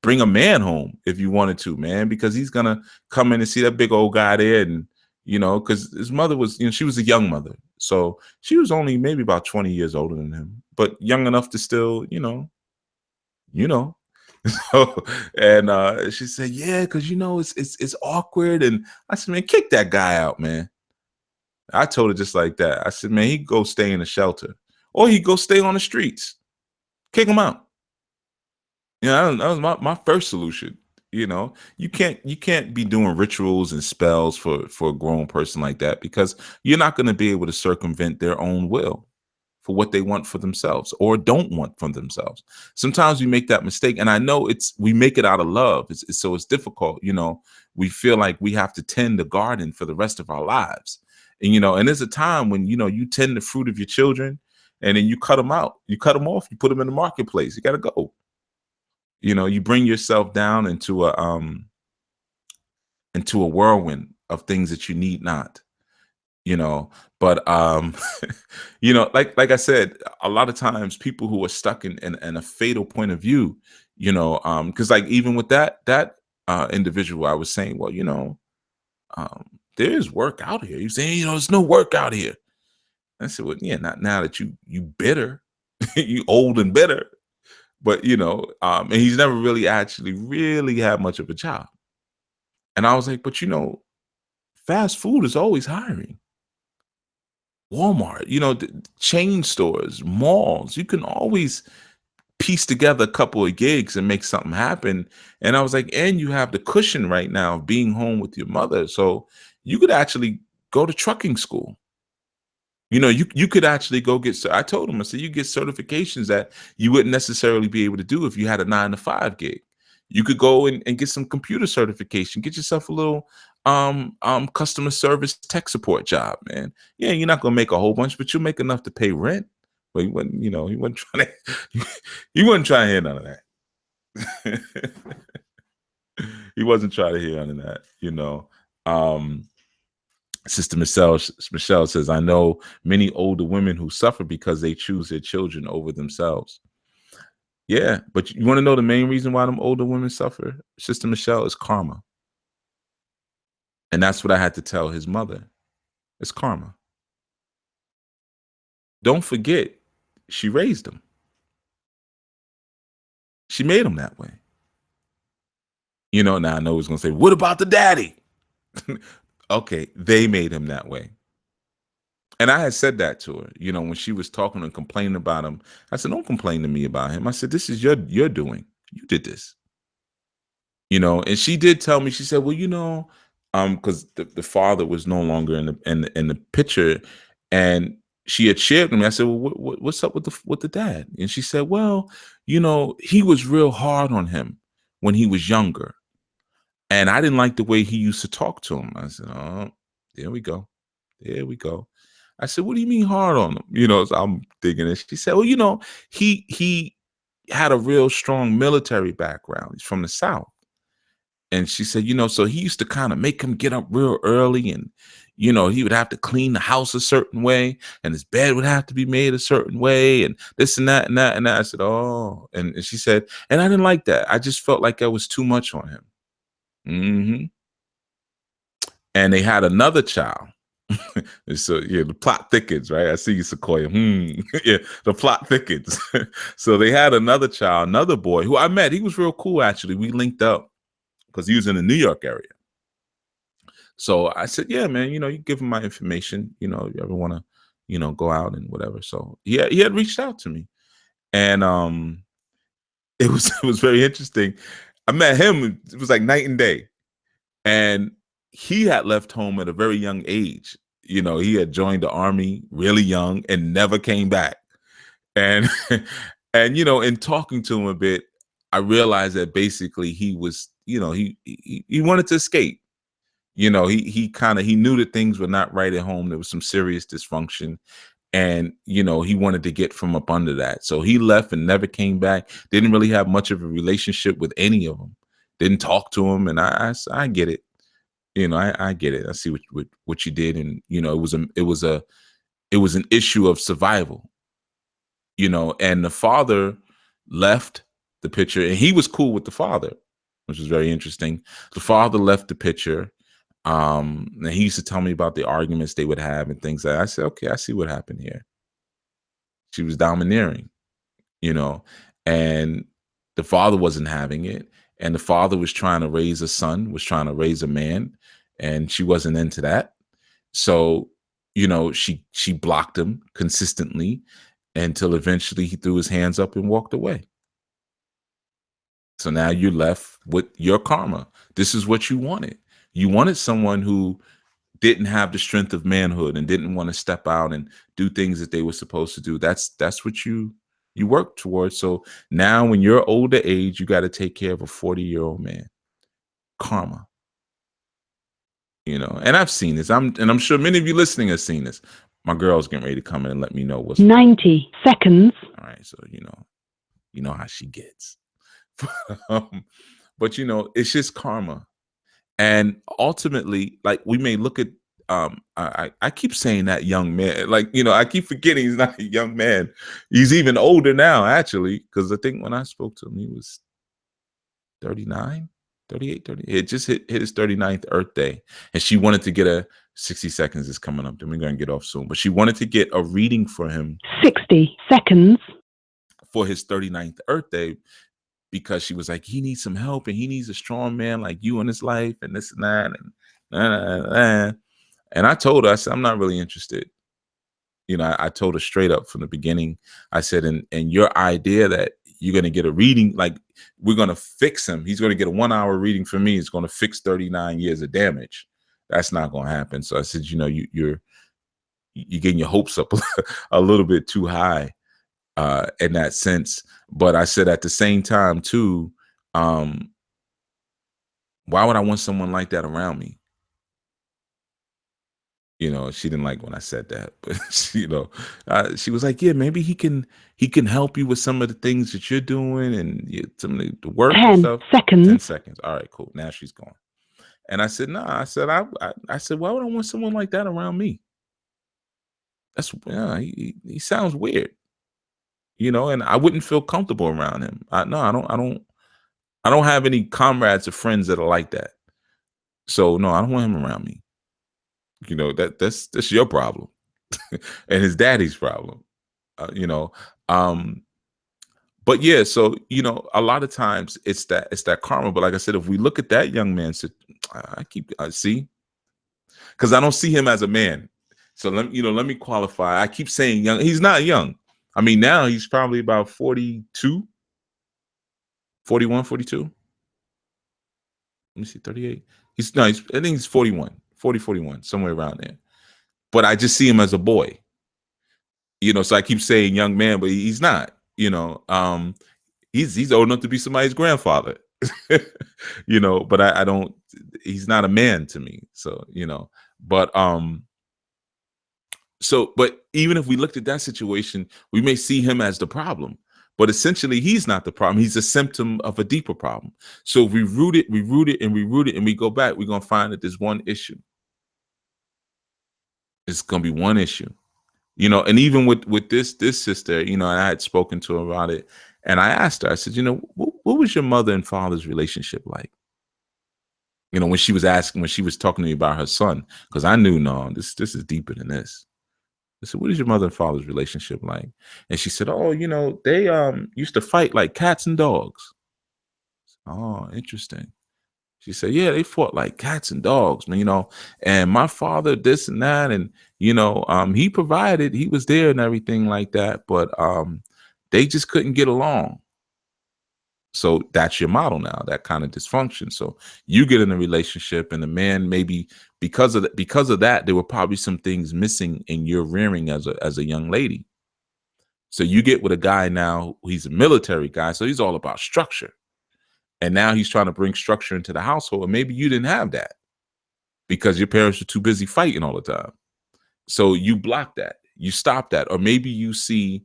bring a man home if you wanted to, man, because he's gonna come in and see that big old guy there. And because his mother was, she was a young mother. So she was only maybe about 20 years older than him, but young enough to still, you know. So, and she said, yeah, because it's awkward. And I said, man, kick that guy out, man. I told her just like that. I said, man, he go stay in a shelter, or he go stay on the streets. Kick him out. That was my first solution. You can't be doing rituals and spells for a grown person like that, because you're not going to be able to circumvent their own will for what they want for themselves or don't want from themselves. Sometimes we make that mistake, and I know we make it out of love. So it's difficult. We feel like we have to tend the garden for the rest of our lives, and there's a time when you tend the fruit of your children, and then you cut them out, you cut them off, you put them in the marketplace. You got to go. You bring yourself down into a whirlwind of things that you need not. But like I said, a lot of times people who are stuck in a fatal point of view, because like even with that individual, I was saying, well, there is work out here. You're saying, there's no work out here. I said, well, yeah, not now that you bitter, you old and bitter. But and he's never really had much of a job. And I was like, but fast food is always hiring. Walmart, chain stores, malls, you can always piece together a couple of gigs and make something happen. And I was like, and you have the cushion right now of being home with your mother. So you could actually go to trucking school. You could actually go I told him, I said, you get certifications that you wouldn't necessarily be able to do if you had a 9-to-5 gig. You could go and get some computer certification, get yourself a little customer service tech support job, man. Yeah, you're not gonna make a whole bunch, but you'll make enough to pay rent. But he wasn't trying to he wasn't trying to hear none of that. He wasn't trying to hear none of that, Sister Michelle says, I know many older women who suffer because they choose their children over themselves. Yeah, but you want to know the main reason why them older women suffer, Sister Michelle, is karma. And that's what I had to tell his mother. It's karma. Don't forget, she raised him. She made him that way. Now I know he's going to say, what about the daddy? Okay, they made him that way. And I had said that to her, when she was talking and complaining about him. I said, don't complain to me about him. I said, this is your doing. You did this. And she did tell me, she said, well, because the father was no longer in the picture, and she had shared with me. I said, well, what's up with the dad? And she said, well, he was real hard on him when he was younger, and I didn't like the way he used to talk to him. I said, oh, there we go. I said, what do you mean hard on him? So I'm digging it. She said, well, he had a real strong military background. He's from the South. And she said, so he used to kind of make him get up real early, and, he would have to clean the house a certain way, and his bed would have to be made a certain way, and this and that and that and that. I said, oh, and she said, and I didn't like that. I just felt like that was too much on him. Mm-hmm. And they had another child. So yeah, the plot thickens, right? I see you, Sequoia. Yeah, the plot thickens. So they had another child, another boy who I met. He was real cool, actually. We linked up because he was in the New York area. So I said, yeah, man, you give him my information. You ever want to, go out and whatever. So he had reached out to me, and it was very interesting. I met him. It was like night and day, and he had left home at a very young age. He had joined the army really young and never came back. And and in talking to him a bit, I realized that basically he was, he wanted to escape. He knew that things were not right at home. There was some serious dysfunction, and he wanted to get from up under that. So he left and never came back. Didn't really have much of a relationship with any of them. Didn't talk to him, and I get it. I get it. I see what you did, and it was It was an issue of survival, and the father left the picture, and he was cool with the father, which was very interesting. The father left the picture. And he used to tell me about the arguments they would have and things like that. I said, okay, I see what happened here. She was domineering, and the father wasn't having it. And the father was trying to raise a son, was trying to raise a man, and she wasn't into that. So, she blocked him consistently until eventually he threw his hands up and walked away. So now you're left with your karma. This is what you wanted. You wanted someone who didn't have the strength of manhood and didn't want to step out and do things that they were supposed to do. That's what you work towards. So now when you're older age, you got to take care of a 40-year-old man. Karma. And I've seen this. I'm sure many of you listening have seen this. My girl's getting ready to come in and let me know what's 90 seconds. All right, so you know how she gets. But it's just karma. And ultimately, like, we may look at I keep saying that young man, like, I keep forgetting he's not a young man. He's even older now, actually, because I think when I spoke to him, he was 39, 38, 30. It just hit his 39th Earth Day. And she wanted to get 60 seconds is coming up. Then we're going to get off soon. But she wanted to get a reading for him. 60 seconds. For his 39th Earth Day, because she was like, he needs some help and he needs a strong man like you in his life and this and that. And I told her, I said, I'm not really interested. I told her straight up from the beginning. I said, and your idea that you're going to get a reading, like, we're going to fix him. He's going to get a 1-hour reading from me. It's going to fix 39 years of damage. That's not going to happen. So I said, you're getting your hopes up a little bit too high in that sense. But I said at the same time too, why would I want someone like that around me? She didn't like when I said that, but she was like, yeah, maybe he can help you with some of the things that you're doing and some of the work 10 and stuff. seconds. 10 seconds. All right, cool. Now she's gone. And I said, no, I said, I said, why would I want someone like that around me? He sounds weird, and I wouldn't feel comfortable around him. I don't have any comrades or friends that are like that. So no, I don't want him around me. That's your problem and his daddy's problem. But yeah, so a lot of times it's that karma. But like I said, if we look at that young man, I see, because I don't see him as a man. So let me qualify. I keep saying young. He's not young. I mean, now he's probably about 42, 41, 42. Let me see, 38. I think he's 41, 40, 41, somewhere around there. But I just see him as a boy. So I keep saying young man, but he's not. He's old enough to be somebody's grandfather. But I don't. He's not a man to me. So but but even if we looked at that situation, we may see him as the problem. But essentially, he's not the problem. He's a symptom of a deeper problem. So if we root it, and we go back, we're going to find that there's one issue. It's going to be one issue. And even with this sister, I had spoken to her about it. And I asked her, I said, what was your mother and father's relationship like? When she was talking to me about her son, because I knew, no, this is deeper than this. I said, what is your mother and father's relationship like? And she said, oh, they used to fight like cats and dogs. Oh, interesting. She said, yeah, they fought like cats and dogs, man, and my father, this and that. And, he provided, he was there and everything like that. But they just couldn't get along. So that's your model now, that kind of dysfunction. So you get in a relationship and the man, maybe because of that, there were probably some things missing in your rearing as a young lady. So you get with a guy now, he's a military guy. So he's all about structure. And now he's trying to bring structure into the household. And maybe you didn't have that because your parents were too busy fighting all the time. So you block that, you stop that. Or maybe you see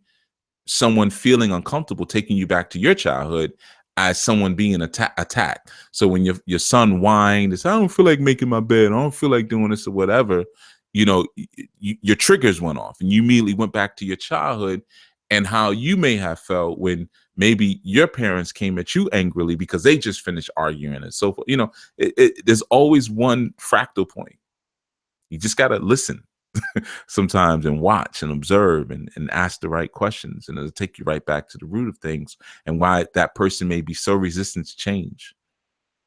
someone feeling uncomfortable taking you back to your childhood as someone being attacked. So when your son whined, I don't feel like making my bed, I don't feel like doing this or whatever, your triggers went off and you immediately went back to your childhood and how you may have felt when maybe your parents came at you angrily because they just finished arguing and so forth. There's always one fractal point. You just got to listen sometimes and watch and observe and ask the right questions. And it'll take you right back to the root of things and why that person may be so resistant to change,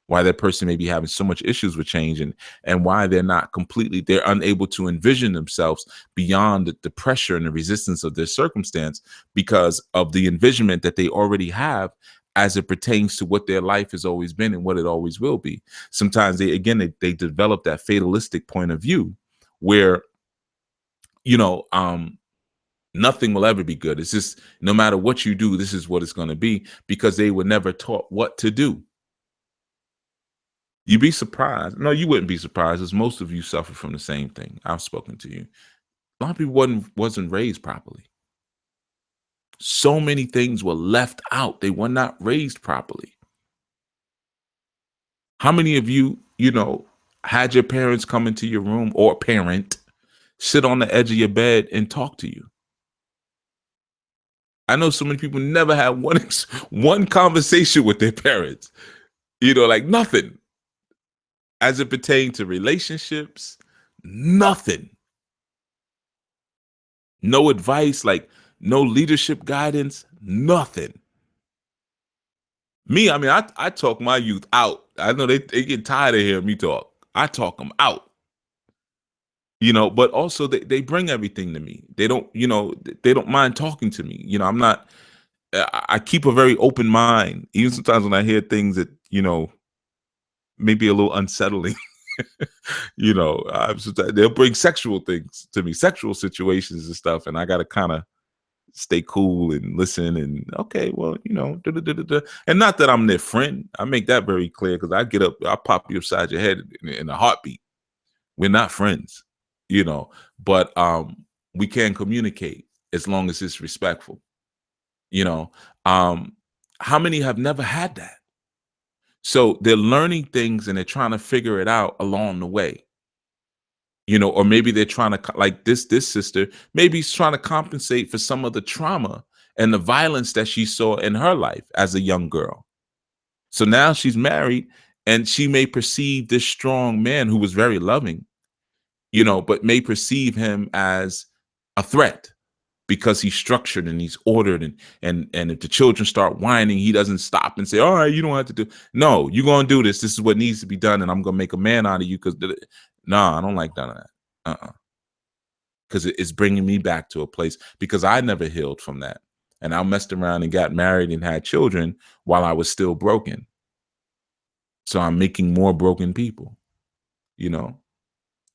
why that person may be having so much issues with change, and why they're unable to envision themselves beyond the pressure and the resistance of their circumstance because of the envisionment that they already have as it pertains to what their life has always been and what it always will be. Sometimes they develop that fatalistic point of view where, nothing will ever be good. It's just no matter what you do, this is what it's going to be because they were never taught what to do. You'd be surprised. No, you wouldn't be surprised, as most of you suffer from the same thing. I've spoken to you. A lot of people wasn't raised properly. So many things were left out. They were not raised properly. How many of you, had your parents come into your room or parent sit on the edge of your bed and talk to you? I know so many people never had one conversation with their parents, like nothing. As it pertains to relationships, nothing. No advice, like no leadership guidance, nothing. Me, I talk my youth out. I know they get tired of hearing me talk. I talk them out. But also they bring everything to me. They don't mind talking to me. I keep a very open mind, even sometimes when I hear things that, maybe a little unsettling. They'll bring sexual things to me, sexual situations and stuff, and I got to kind of stay cool and listen and okay, well, and not that I'm their friend. I make that very clear because I get up, I'll pop you upside your head in a heartbeat. We're not friends, but we can communicate as long as it's respectful. How many have never had that? So they're learning things and they're trying to figure it out along the way. Or maybe they're trying to, like this sister, maybe he's trying to compensate for some of the trauma and the violence that she saw in her life as a young girl. So now she's married and she may perceive this strong man who was very loving, but may perceive him as a threat because he's structured and he's ordered and if the children start whining, he doesn't stop and say, all right, you don't have to do. No, you're going to do this. This is what needs to be done. And I'm going to make a man out of you because I don't like none of that. Because it's bringing me back to a place because I never healed from that. And I messed around and got married and had children while I was still broken. So I'm making more broken people,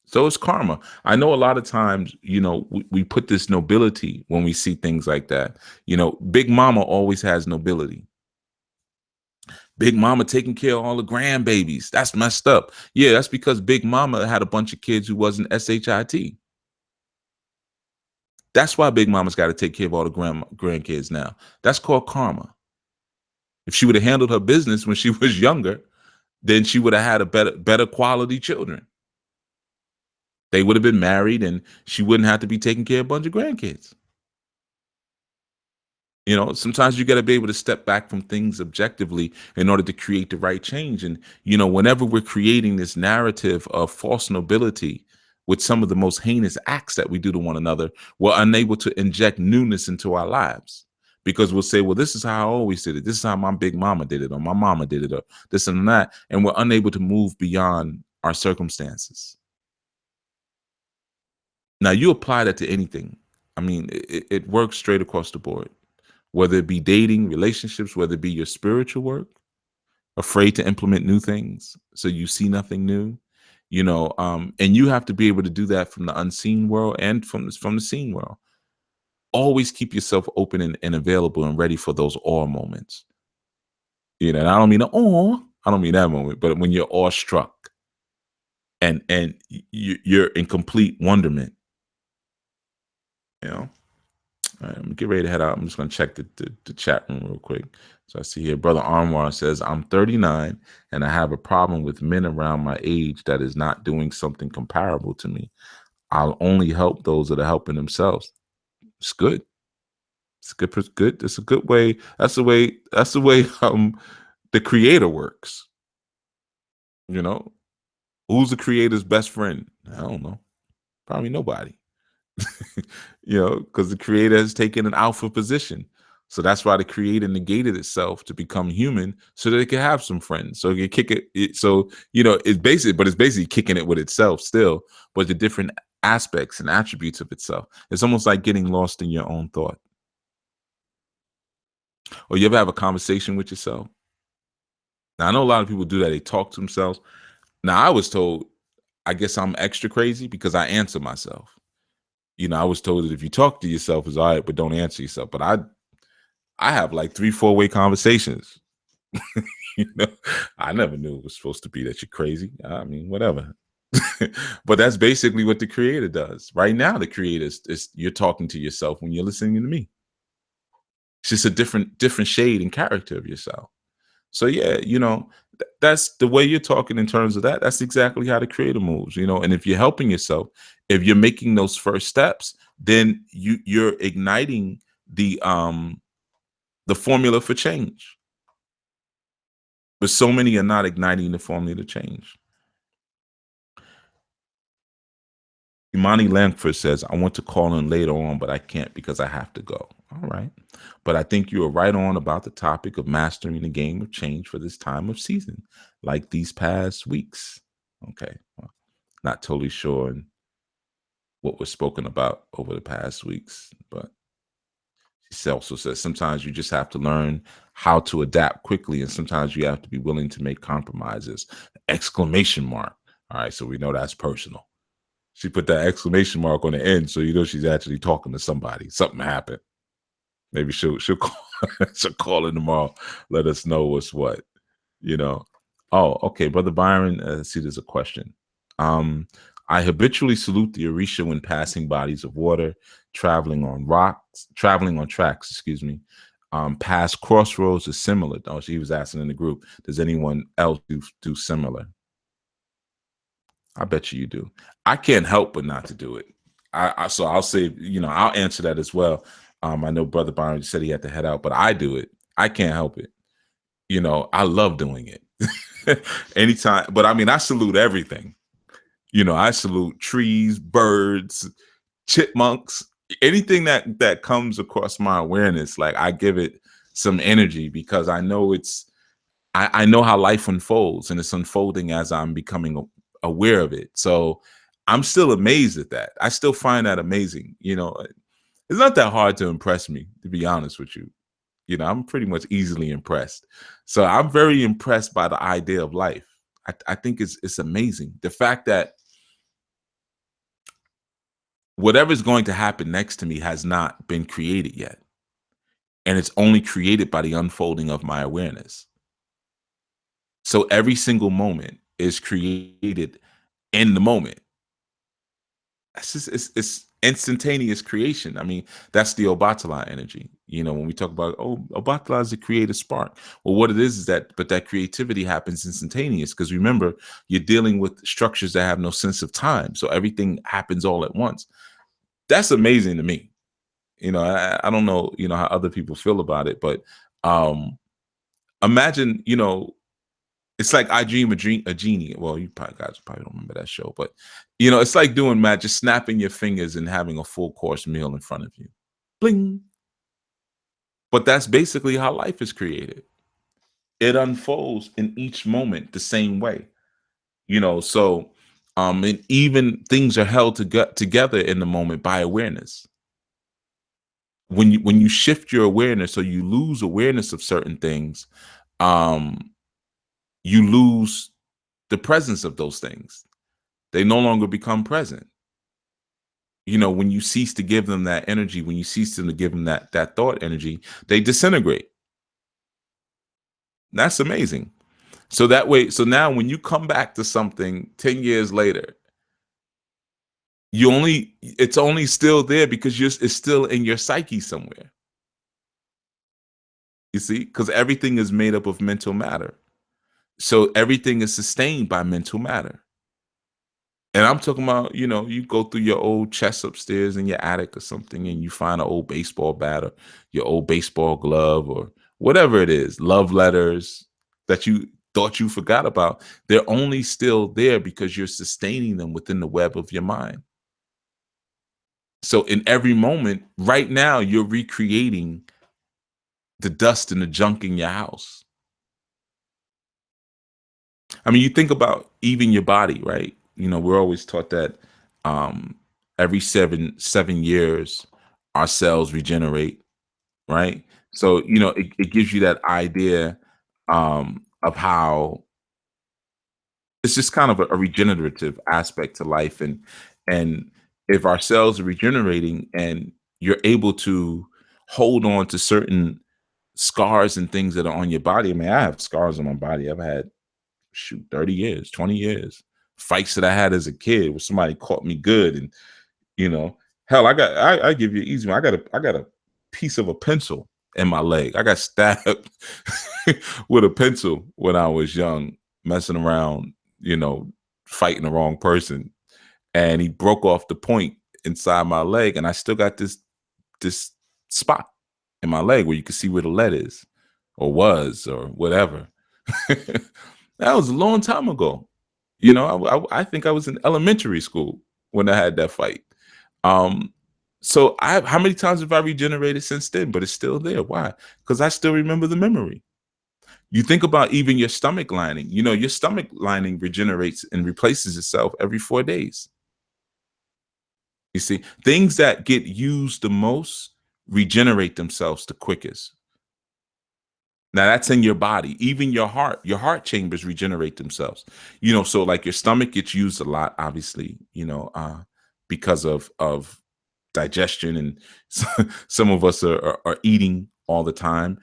So it's karma. I know a lot of times, we put this nobility when we see things like that. Big Mama always has nobility. Big Mama taking care of all the grandbabies. That's messed up. Yeah, that's because Big Mama had a bunch of kids who wasn't SHIT. That's why Big Mama's got to take care of all the grandkids now. That's called karma. If she would have handled her business when she was younger, then she would have had a better quality children. They would have been married and she wouldn't have to be taking care of a bunch of grandkids. Sometimes you got to be able to step back from things objectively in order to create the right change. And, whenever we're creating this narrative of false nobility with some of the most heinous acts that we do to one another, we're unable to inject newness into our lives because we'll say, well, this is how I always did it. This is how my Big Mama did it, or my mama did it, or this and that. And we're unable to move beyond our circumstances. Now, you apply that to anything. It works straight across the board, whether it be dating, relationships, whether it be your spiritual work, afraid to implement new things. So you see nothing new, and you have to be able to do that from the unseen world and from the seen world. Always keep yourself open and available and ready for those awe moments. And I don't mean I don't mean that moment, but when you're awestruck and you're in complete wonderment. All right, I'm gonna get ready to head out. I'm just gonna check the chat room real quick. So I see here, Brother Anwar says, I'm 39 and I have a problem with men around my age that is not doing something comparable to me. I'll only help those that are helping themselves. It's good. It's good. Good. It's a good way. That's the way. That's the way. The creator works. You know, who's the creator's best friend? I don't know. Probably nobody. Because the creator has taken an alpha position. So that's why the creator negated itself to become human so that it could have some friends. So you kick so it's basically kicking it with itself still, but the different aspects and attributes of itself. It's almost like getting lost in your own thought. Or you ever have a conversation with yourself? Now I know a lot of people do that. They talk to themselves. Now I was told, I guess I'm extra crazy because I answer myself. I was told that if you talk to yourself, it's all right, but don't answer yourself. But I have like 3-4 way conversations. you know, I never knew it was supposed to be that you're crazy. I mean, whatever. But that's basically what the creator does. Right now, the creator is you're talking to yourself when you're listening to me. It's just a different shade and character of yourself. So yeah, that's the way you're talking in terms of that. That's exactly how the creator moves. And if you're helping yourself, if you're making those first steps, then you're igniting the formula for change. But so many are not igniting the formula to change. Imani Langford says, I want to call in later on, but I can't because I have to go. All right. But I think you are right on about the topic of mastering the game of change for this time of season, like these past weeks. Okay. Well, not totally sure what was spoken about over the past weeks, but she also says sometimes you just have to learn how to adapt quickly, and sometimes you have to be willing to make compromises. Exclamation mark. All right. So we know that's personal. She put that exclamation mark on the end, so she's actually talking to somebody. Something happened. Maybe she'll call, she'll call in tomorrow. Let us know what's what. Oh, okay, Brother Byron. See, there's a question. I habitually salute the Orisha when passing bodies of water, traveling on tracks. Excuse me. Past crossroads is similar. Oh, she was asking in the group. Does anyone else do similar? I bet you do. I can't help but not to do it. So I'll say, I'll answer that as well. I know Brother Byron said he had to head out, but I do it. I can't help it. I love doing it. Anytime. But I mean, I salute everything. I salute trees, birds, chipmunks, anything that comes across my awareness. Like I give it some energy because I know I know how life unfolds, and it's unfolding as I'm becoming aware of it. So I'm still amazed at that. I still find that amazing. It's not that hard to impress me, to be honest with you. I'm pretty much easily impressed. So I'm very impressed by the idea of life. I think it's amazing. The fact that whatever's going to happen next to me has not been created yet. And it's only created by the unfolding of my awareness. So every single moment is created in the moment. It's instantaneous creation. I mean, that's the Obatala energy. When we talk about, Obatala is the creative spark. Well, what it is that creativity happens instantaneous because remember, you're dealing with structures that have no sense of time. So everything happens all at once. That's amazing to me. I don't know, how other people feel about it, but imagine, it's like I Dream a Genie. Well, you guys probably don't remember that show, but it's like doing magic, snapping your fingers and having a full course meal in front of you. Bling. But that's basically how life is created. It unfolds in each moment the same way. So and even things are held together in the moment by awareness. When you shift your awareness or you lose awareness of certain things, you lose the presence of those things. They no longer become present. When you cease to give them that energy, when you cease to give them that thought energy, they disintegrate. That's amazing. So now when you come back to something 10 years later, it's only still there because it's still in your psyche somewhere. You see, because everything is made up of mental matter. So everything is sustained by mental matter. And I'm talking about, you go through your old chest upstairs in your attic or something, and you find an old baseball bat or your old baseball glove or whatever it is, love letters that you thought you forgot about. They're only still there because you're sustaining them within the web of your mind. So in every moment, right now, you're recreating the dust and the junk in your house. I mean, you think about even your body, right? We're always taught that um, every seven years, our cells regenerate, right? So it gives you that idea of how it's just kind of a regenerative aspect to life, and if our cells are regenerating and you're able to hold on to certain scars and things that are on your body. I mean, I have scars on my body. I've had 30 years, 20 years, fights that I had as a kid where somebody caught me good. And, you know, hell, I give you an easy one. I got a piece of a pencil in my leg. I got stabbed with a pencil when I was young, messing around, fighting the wrong person. And he broke off the point inside my leg. And I still got this spot in my leg where you can see where the lead is or was or whatever. That was a long time ago. I think I was in elementary school when I had that fight. So how many times have I regenerated since then? But it's still there. Why? Because I still remember the memory. You think about even your stomach lining. Your stomach lining regenerates and replaces itself every 4 days. You see, things that get used the most regenerate themselves the quickest. Now that's in your body, even your heart chambers regenerate themselves. So like your stomach gets used a lot, obviously, because of digestion, and some of us are eating all the time.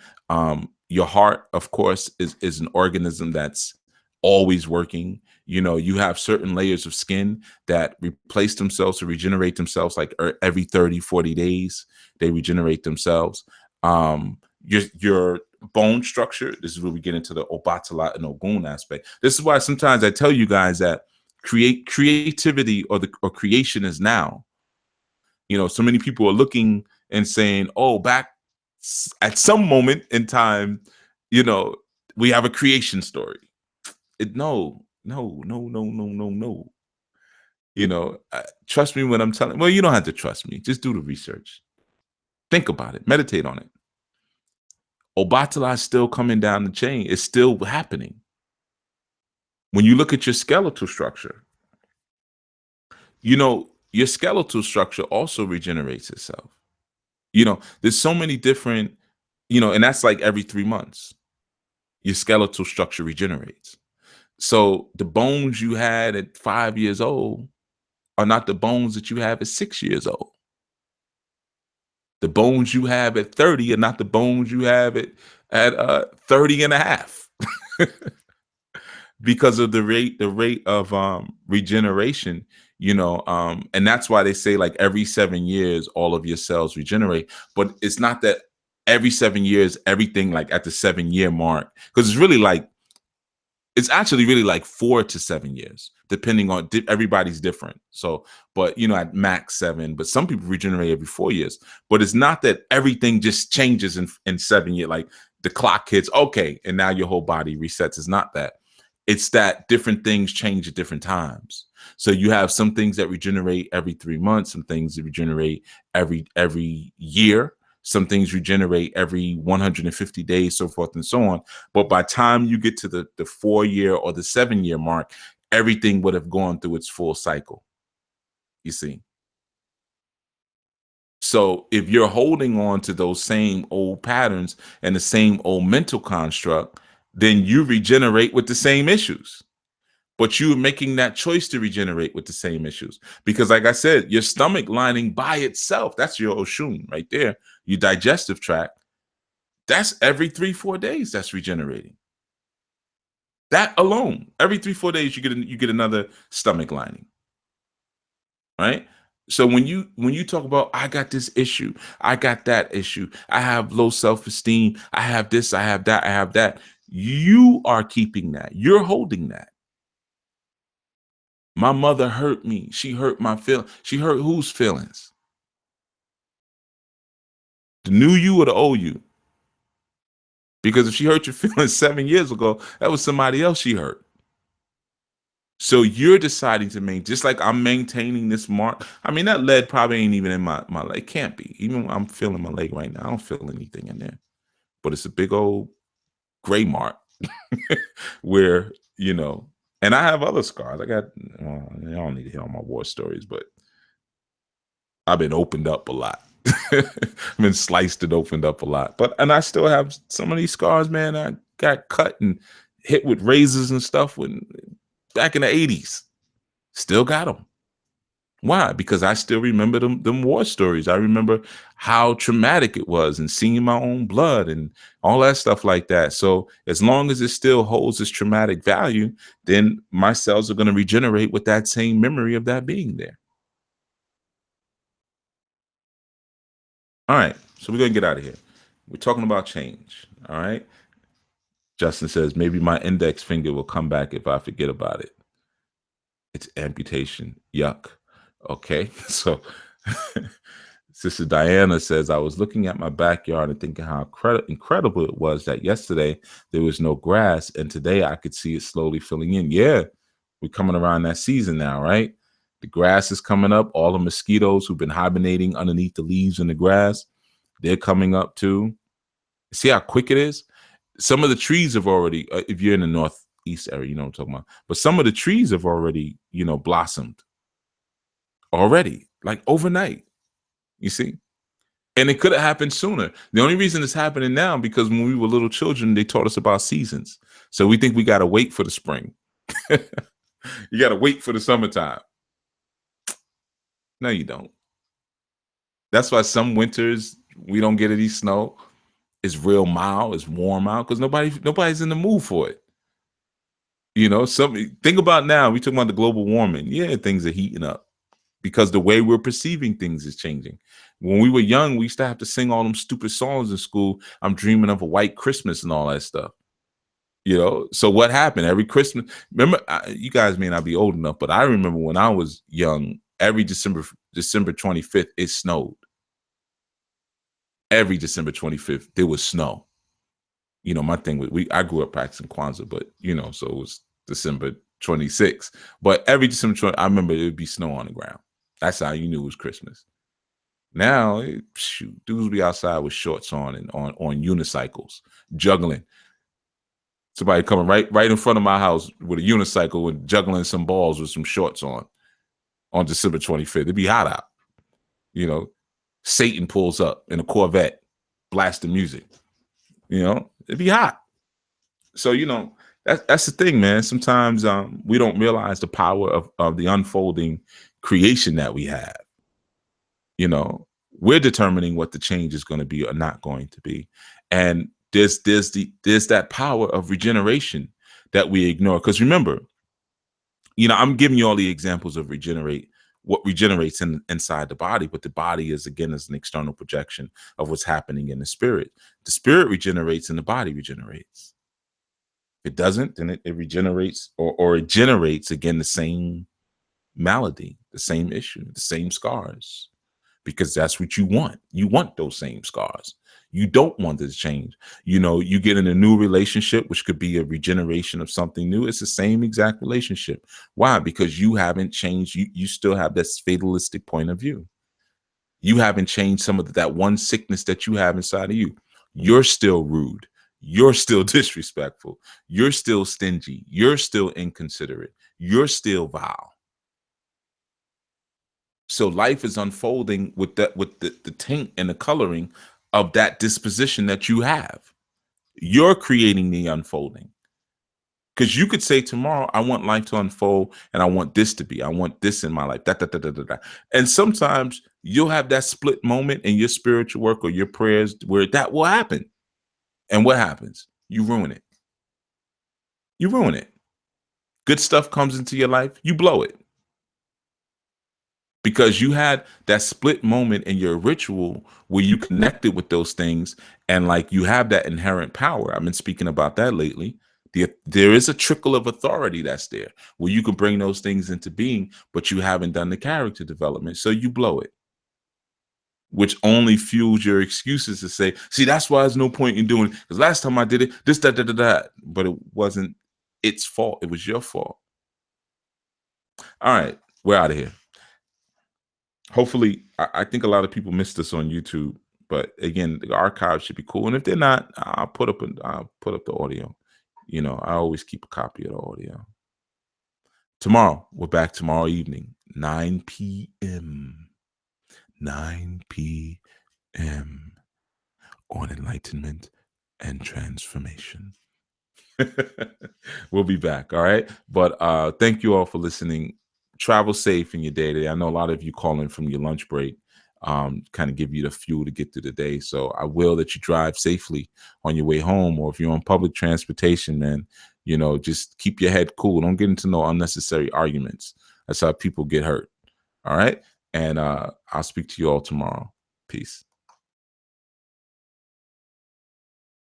Your heart, of course, is an organism that's always working. You have certain layers of skin that replace themselves or regenerate themselves like every 30, 40 days, they regenerate themselves. Your bone structure, this is where we get into the Obatala and Ogun aspect. This is why sometimes I tell you guys that creativity or creation is now. So many people are looking and saying, oh, back at some moment in time, we have a creation story. No, no, no, no, no, no, no. Trust me when I'm telling. Well, you don't have to trust me. Just do the research. Think about it. Meditate on it. Obatala is still coming down the chain. It's still happening. When you look at your skeletal structure, your skeletal structure also regenerates itself. There's so many different, and that's like every 3 months, your skeletal structure regenerates. So the bones you had at 5 years old are not the bones that you have at 6 years old. The bones you have at 30 are not the bones you have at 30 and a half. Because of the rate of regeneration, and that's why they say like every 7 years all of your cells regenerate. But it's not that every 7 years everything like at the 7-year mark, because it's actually really like 4 to 7 years, depending on everybody's different. So, but at max 7, but some people regenerate every 4 years. But it's not that everything just changes in 7 years, like the clock hits, okay, and now your whole body resets. It's not that. It's that different things change at different times. So you have some things that regenerate every 3 months, some things that regenerate every year, some things regenerate every 150 days, so forth and so on. But by the time you get to the 4-year or the 7-year mark, everything would have gone through its full cycle. You see? So if you're holding on to those same old patterns and the same old mental construct, then you regenerate with the same issues. But you're making that choice to regenerate with the same issues. Because like I said, your stomach lining by itself, that's your Oshun right there, your digestive tract, that's every 3-4 days that's regenerating. That alone, every 3-4 days, you get another stomach lining. Right? So when you talk about, I got this issue, I got that issue, I have low self-esteem, I have this, I have that, I have that, you are keeping that. You're holding that. My mother hurt me. She hurt my feelings. She hurt whose feelings? The new you or the old you? Because if she hurt your feelings 7 years ago, that was somebody else she hurt. So you're deciding to maintain, just like I'm maintaining this mark. I mean, that lead probably ain't even in my leg. It can't be. Even when I'm feeling my leg right now, I don't feel anything in there. But it's a big old gray mark where, and I have other scars. I don't need to hear all my war stories, but I've been opened up a lot. I've been sliced and opened up a lot. And I still have some of these scars, man. I got cut and hit with razors and stuff back in the 80s. Still got them. Why? Because I still remember them war stories. I remember how traumatic it was and seeing my own blood and all that stuff like that. So as long as it still holds this traumatic value, then my cells are going to regenerate with that same memory of that being there. All right. So we're going to get out of here. We're talking about change. All right. Justin says, maybe my index finger will come back if I forget about it. It's amputation. Yuck. Okay. So Sister Diana says, I was looking at my backyard and thinking how incredible it was that yesterday there was no grass and today I could see it slowly filling in. Yeah, we're coming around that season now, right? The grass is coming up. All the mosquitoes who've been hibernating underneath the leaves in the grass, they're coming up too. See how quick it is? Some of the trees have already, if you're in the northeast area, you know what I'm talking about. But some of the trees have already, blossomed already, like overnight. You see? And it could have happened sooner. The only reason it's happening now because when we were little children, they taught us about seasons. So we think we got to wait for the spring. You got to wait for the summertime. No, you don't. That's why some winters we don't get any snow. It's real mild. It's warm out because nobody's in the mood for it. Think about now. We talking about the global warming. Yeah, things are heating up because the way we're perceiving things is changing. When we were young, we used to have to sing all them stupid songs in school. I'm dreaming of a white Christmas and all that stuff. So what happened every Christmas? Remember, you guys may not be old enough, but I remember when I was young, every December 25th, it snowed. Every December 25th, there was snow. My thing was I grew up practicing Kwanzaa, but so it was December 26th. But every December 20th, I remember it would be snow on the ground. That's how you knew it was Christmas. Now, dudes be outside with shorts on and on unicycles, juggling. Somebody coming right in front of my house with a unicycle and juggling some balls with some shorts on December 25th. It'd be hot out. Satan pulls up in a Corvette, blasting music. It'd be hot. So, that's the thing, man. Sometimes we don't realize the power of the unfolding creation that we have. We're determining what the change is going to be or not going to be. And there's that power of regeneration that we ignore. Because remember, I'm giving you all the examples of what regenerates inside the body, but the body is an external projection of what's happening in the spirit. The spirit regenerates and the body regenerates. If it doesn't, then it regenerates or it generates again the same malady, the same issue, the same scars. Because that's what you want. You want those same scars. You don't want this change. You get in a new relationship, which could be a regeneration of something new. It's the same exact relationship. Why? Because you haven't changed. You still have this fatalistic point of view. You haven't changed some of that one sickness that you have inside of you. You're still rude. You're still disrespectful. You're still stingy. You're still inconsiderate. You're still vile. So life is unfolding with the taint and the coloring of that disposition that you have. You're creating the unfolding. Because you could say tomorrow, I want life to unfold and I want this to be. I want this in my life. And sometimes you'll have that split moment in your spiritual work or your prayers where that will happen. And what happens? You ruin it. You ruin it. Good stuff comes into your life, you blow it. Because you had that split moment in your ritual where you connected with those things and like you have that inherent power. I've been speaking about that lately. There is a trickle of authority that's there where you can bring those things into being, but you haven't done the character development, so you blow it, which only fuels your excuses to say, see, that's why there's no point in doing it, because last time I did it, this, that, but it wasn't its fault. It was your fault. All right, we're out of here. Hopefully, I think a lot of people missed this on YouTube, but again, the archive should be cool. And if they're not, I'll put up the audio. You know, I always keep a copy of the audio. Tomorrow, we're back tomorrow evening, 9 p.m. 9 p.m. on enlightenment and transformation. We'll be back. All right. But thank you all for listening. Travel safe in your day today. I know a lot of you calling from your lunch break, kind of give you the fuel to get through the day. So I will that you drive safely on your way home, or if you're on public transportation, man, you know, just keep your head cool. Don't get into no unnecessary arguments. That's how people get hurt. All right. And I'll speak to you all tomorrow. Peace.